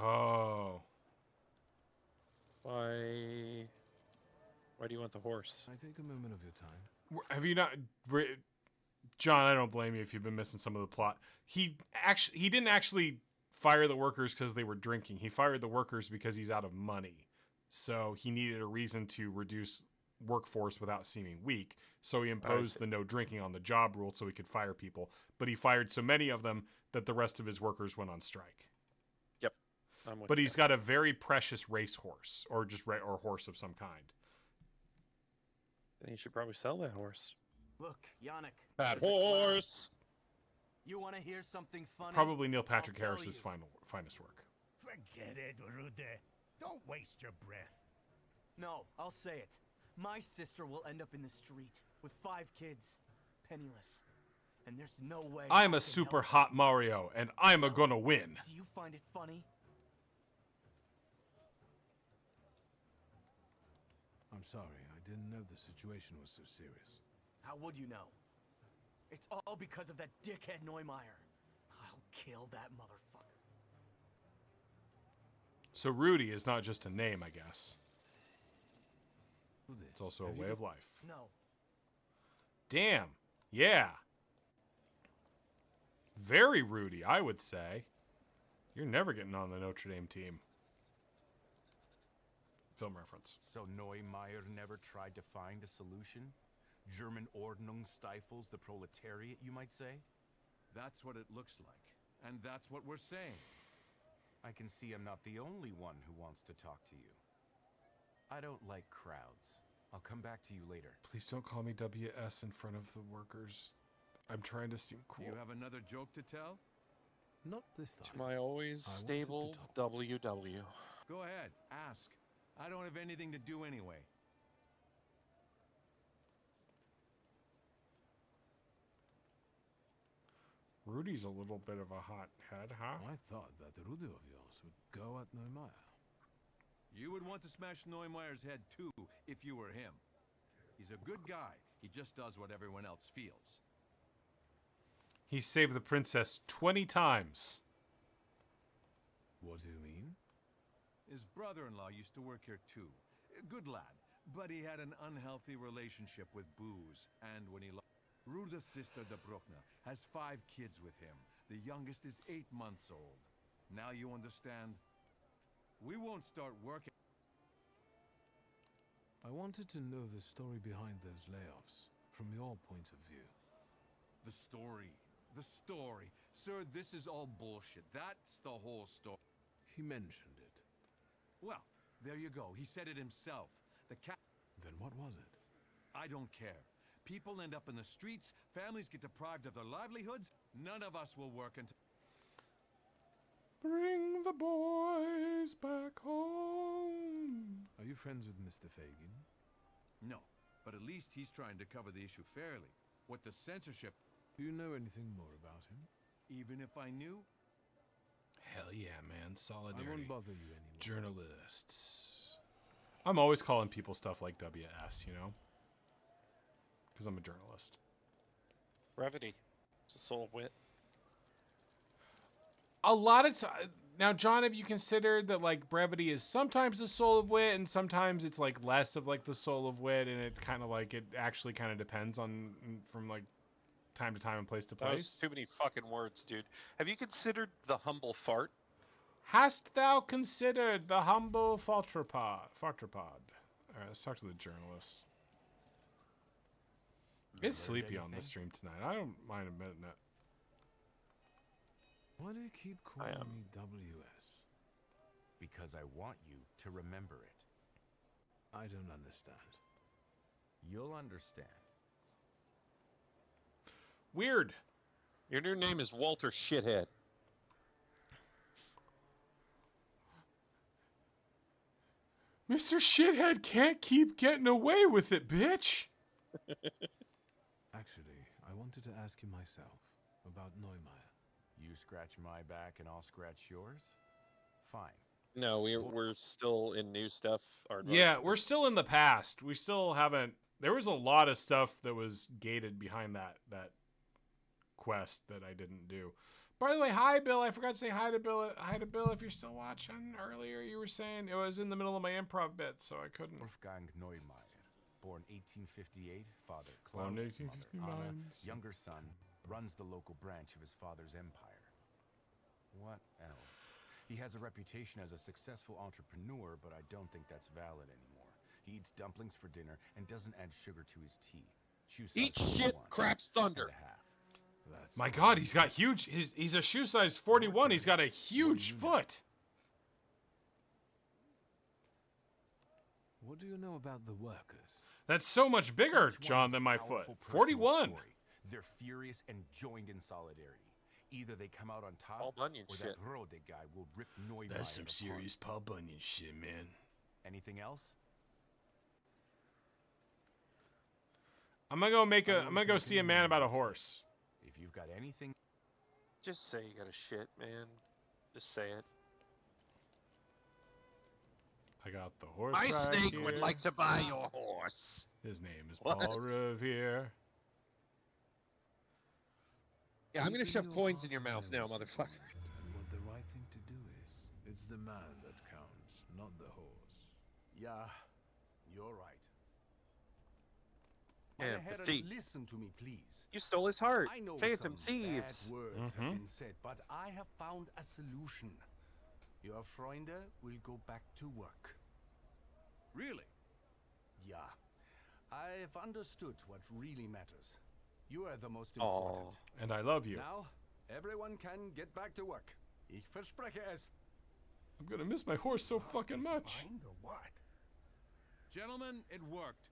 Oh. Why do you want the horse? I take a moment of your time. Have you not... John, I don't blame you if you've been missing some of the plot. He didn't actually fire the workers because they were drinking. He fired the workers because he's out of money. So he needed a reason to reduce workforce without seeming weak. So he imposed the no drinking on the job rule so he could fire people. But he fired so many of them that the rest of his workers went on strike. Yep. But he's got a very precious racehorse, or just or horse of some kind. Then you should probably sell that horse. Look, Yannick. Bad horse. You want to hear something funny? Probably Neil Patrick Harris's finest work. Forget it, Rude. Don't waste your breath. No, I'll say it. My sister will end up in the street with 5 kids, penniless. And there's no way I'm a super hot Mario, and I'm gonna win. Do you find it funny? I'm sorry, I didn't know the situation was so serious. How would you know? It's all because of that dickhead Neumeier. I'll kill that motherfucker. So Rudy is not just a name, I guess. It's also a way of life. No. Damn. Yeah. Very Rudy, I would say. You're never getting on the Notre Dame team. Film reference. So Neumeier never tried to find a solution? German Ordnung stifles the proletariat, you might say? That's what it looks like. And that's what we're saying. I can see I'm not the only one who wants to talk to you. I don't like crowds. I'll come back to you later. Please don't call me WS in front of the workers. I'm trying to seem cool. Do you have another joke to tell? Not this time. To my always stable WW. Go ahead, ask. I don't have anything to do anyway. Rudy's a little bit of a hot head, huh? I thought that Rudy of yours would go at Neumeier. You would want to smash Neumeier's head too, if you were him. He's a good guy. He just does what everyone else feels. He saved the princess 20 times. What do you mean? His brother-in-law used to work here too. A good lad, but he had an unhealthy relationship with booze, and when he Ruda's sister, De Bruckner, has 5 kids with him. The youngest is 8 months old. Now you understand? We won't start working. I wanted to know the story behind those layoffs, from your point of view. The story. The story. Sir, this is all bullshit. That's the whole story. He mentioned it. Well, there you go. He said it himself. The cat. Then what was it? I don't care. People end up in the streets, families get deprived of their livelihoods, none of us will work until... Bring the boys back home. Are you friends with Mr. Fagin? No, but at least he's trying to cover the issue fairly. What the censorship... Do you know anything more about him? Even if I knew? Hell yeah, man. Solidarity. I won't bother you anymore. Journalists. I'm always calling people stuff like WS, you know? Because I'm a journalist. Brevity. It's the soul of wit. A lot of times... Now, John, have you considered that, like, brevity is sometimes the soul of wit, and sometimes it's, like, less of, like, the soul of wit, and it kind of, like, it actually kind of depends on, from, like, time to time and place to That was place? too many fucking words, dude. Have you considered the humble fart? Hast thou considered the humble fartropod? All right, let's talk to the journalist. It's sleepy on the stream tonight. I don't mind admitting it. Why do you keep calling me WS? Because I want you to remember it. I don't understand. You'll understand. Weird. Your new name is Walter Shithead. Mr. Shithead can't keep getting away with it, bitch. Actually, I wanted to ask you myself about Neumeier. You scratch my back and I'll scratch yours? Fine. No, we're still in new stuff. Yeah, we're still in the past. We still haven't... There was a lot of stuff that was gated behind that quest that I didn't do. By the way, hi, Bill. I forgot to say hi to Bill. Hi to Bill if you're still watching. Earlier you were saying it was in the middle of my improv bit, so I couldn't. Wolfgang Neumeier, born 1858, father Klaus, Born mother 1859. Anna, younger son, runs the local branch of his father's empire. What else? He has a reputation as a successful entrepreneur, but I don't think that's valid anymore. He eats dumplings for dinner and doesn't add sugar to his tea. Shoe size Eat shit, 41 craps thunder. and a half. That's My God, he's got huge. He's a shoe size 41. He's got a huge foot. What do you know about the workers? That's so much bigger, Each one John, has than a my powerful foot. personal 41. story. They're furious and joined in solidarity. Either they come out on top, Paul Bunyan or shit. that Rode guy will rip Neumeier That's some apart. serious Paul Bunyan shit, man. Anything else? I'm gonna go make a. I'm gonna go see a man about a horse. If you've got anything, Just say you got a shit, man. Just say it. I got the horse. My right snake here. would like to buy your horse. His name is What? Paul Revere. Yeah, I'm gonna shove coins in your mouth now, motherfucker. What the right thing to do is. It's the man that counts, not the horse. yeah, you're right. Yeah, Ahead the and thief. listen to me, please. You stole his heart. I know Phantom some thieves. bad words have been said, but I have found a solution. Your Freunde will go back to work. Really? Yeah. I've understood what really matters. You are the most important. And I love you. Now, everyone can get back to work. Ich verspreche es. I'm gonna miss my horse so fucking much. Gentlemen, it worked.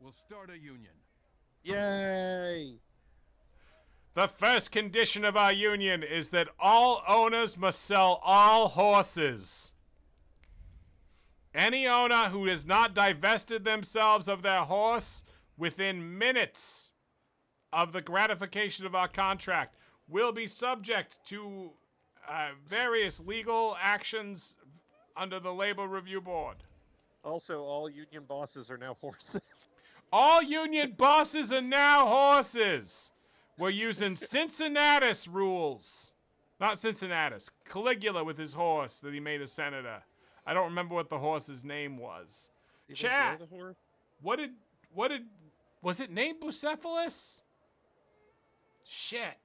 We'll start a union. Yay! The first condition of our union is that all owners must sell all horses. Any owner who has not divested themselves of their horse within minutes of the gratification of our contract will be subject to various legal actions under the Labor Review Board. Also, all union bosses are now horses. All union bosses are now horses. We're using Cincinnatus rules. Not Cincinnatus. Caligula with his horse that he made a senator. I don't remember what the horse's name was. Did they Chat. blow the horse? Was it named Bucephalus? Shit.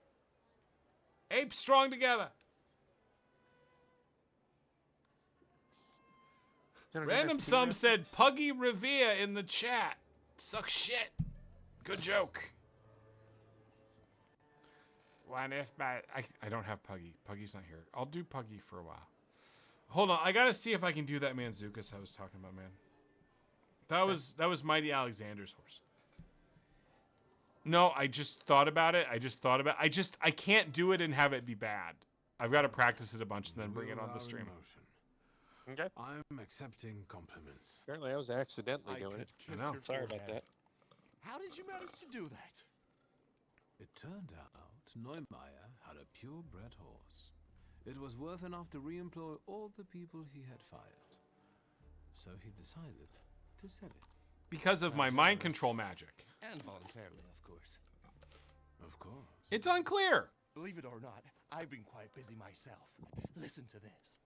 Apes strong together. Random Sum said Puggy Revere in the chat. Suck shit. Good joke. What if I don't have Puggy. Puggy's not here. I'll do Puggy for a while. Hold on, I gotta see if I can do that Manzukis I was talking about, man. That was Mighty Alexander's horse. No, I just thought about it. I can't do it and have it be bad. I've got to practice it a bunch and then bring it on the stream. Okay. I'm accepting compliments. Apparently, I was accidentally I doing could it. kiss I know. your Sorry about forehead. that. How did you manage to do that? It turned out Neumeier had a purebred horse. It was worth enough to re-employ all the people he had fired. So he decided to sell it. Because of my mind control magic. And voluntarily, of course. Of course. It's unclear. Believe it or not, I've been quite busy myself. Listen to this.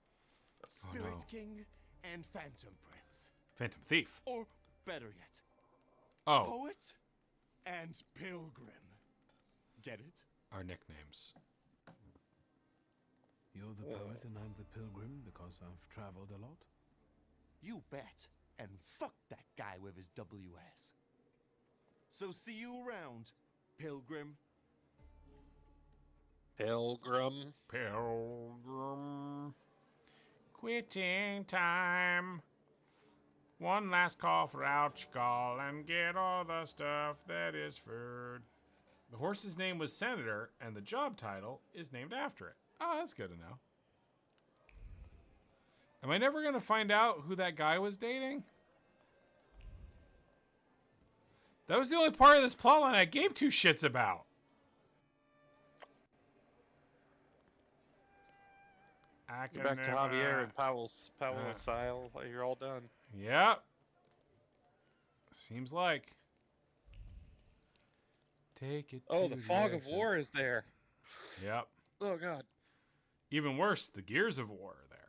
Oh, Spirit no. King and Phantom Prince. Phantom Thief. Or better yet, Oh, Poet and Pilgrim. Get it? our nicknames. You're the poet and I'm the pilgrim because I've traveled a lot? You bet. And fuck that guy with his WS. So see you around, Pilgrim. Pilgrim. Pilgrim. Quitting time. One last call for alcohol and get all the stuff that is food. The horse's name was Senator, and the job title is named after it. Oh, that's good to know. Am I never going to find out who that guy was dating? That was the only part of this plotline I gave two shits about. I You're can back to never- Javier and Powell and Sile. You're all done. Yep. Seems like. Take it Oh, to the fog of exit. war is there. Yep. Oh, God. Even worse, the gears of war are there.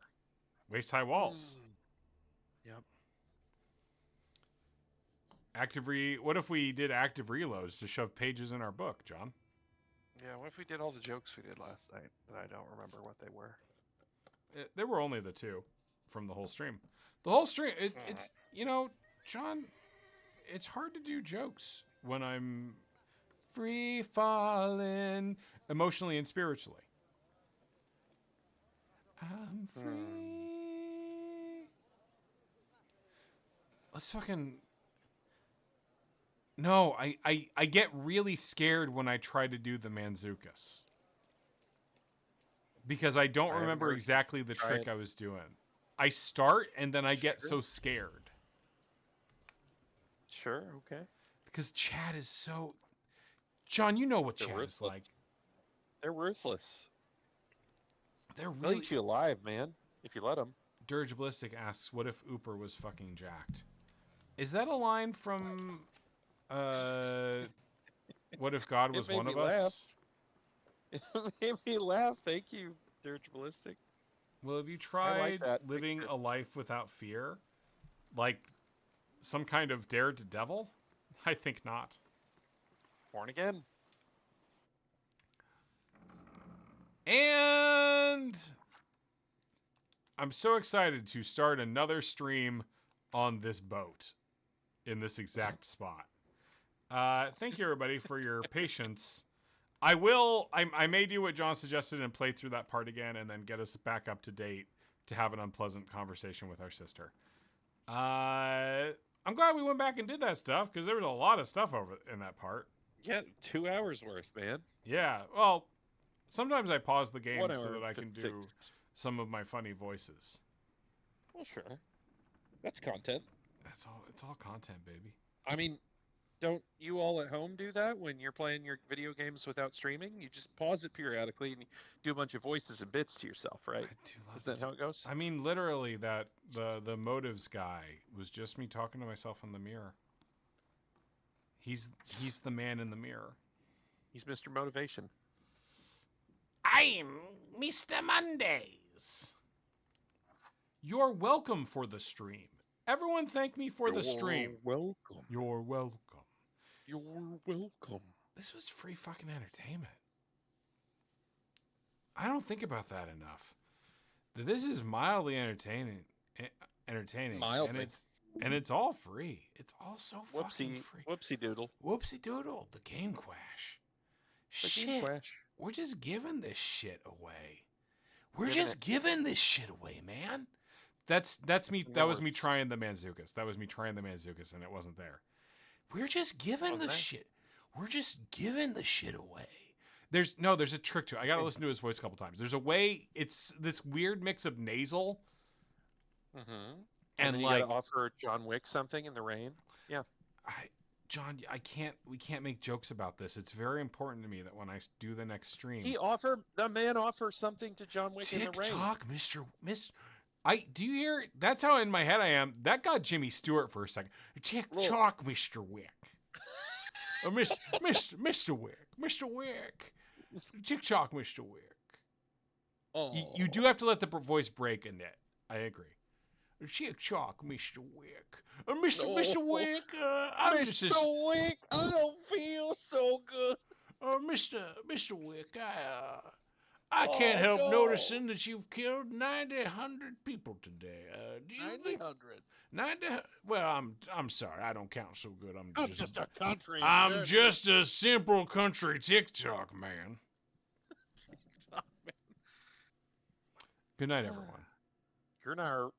Waist-high walls. Yep. What if we did active reloads to shove pages in our book, John? Yeah, what if we did all the jokes we did last night and I don't remember what they were? There were only the two from the whole stream. The whole stream, it's, you know, John, it's hard to do jokes when I'm free falling emotionally and spiritually. I'm free. Let's fucking... No, I get really scared when I try to do the Manzukis. Because I don't remember exactly the trick I was doing. I start and then I get so scared. Sure, okay. Because Chad is so... John, you know what Chad is like. They're ruthless. They're They'll really... eat you alive, man, if you let them. Dirge Ballistic asks, what if Ooper was fucking jacked? Is that a line from... What if God was one of us? It made me laugh. Thank you, Dirge Ballistic. Well, have you tried that living a life without fear? Like some kind of dare to devil? I think not. Born again. And I'm so excited to start another stream on this boat in this exact spot. Thank you, everybody, for your patience. I may do what John suggested and play through that part again and then get us back up to date to have an unpleasant conversation with our sister. I'm glad we went back and did that stuff because there was a lot of stuff over in that part. Yeah, 2 hours worth, man. Yeah, well, sometimes I pause the game 1 so hour that I and can 56. do some of my funny voices. Well, sure. That's content. It's all content, baby. I mean, don't you all at home do that when you're playing your video games without streaming? You just pause it periodically and you do a bunch of voices and bits to yourself, right? Is that how it goes? I mean, literally, that the motives guy was just me talking to myself in the mirror. He's the man in the mirror. He's Mr. Motivation. I'm Mr. Mondays. You're welcome for the stream. Everyone thank me for the stream. Welcome. You're welcome. You're welcome. This was free fucking entertainment. I don't think about that enough. This is mildly entertaining. Mildly. And it's all free. It's all so fucking free. Whoopsie doodle. Whoopsie doodle. The Game Quash. Game Quash. We're just giving this shit away. We're just giving this shit away, man. That's me. That was me trying the Manzukis. And it wasn't there. We're just giving the shit. We're just giving the shit away. There's a trick to it. I got to listen to his voice a couple times. There's a way. It's this weird mix of nasal. Mm-hmm. And then you like gotta offer John Wick something in the rain. Yeah. John, we can't make jokes about this. It's very important to me that when I do the next stream, The man offers something to John Wick in the rain. TikTok, Mr. Do you hear? That's how in my head I am. That got Jimmy Stewart for a second. TikTok, Mr. Wick. Mr. Wick. TikTok, Mr. Wick. Oh. You do have to let the voice break in it. I agree. TikTok, Mr. Wick. Mr. Wick, I'm just... Mr. Wick, I don't feel so good. Mr. Wick, I can't help noticing that you've killed 100 people today. 90? Well, I'm sorry. I don't count so good. I'm just a country. I'm just a simple country TikTok man. Good night, everyone. Good night.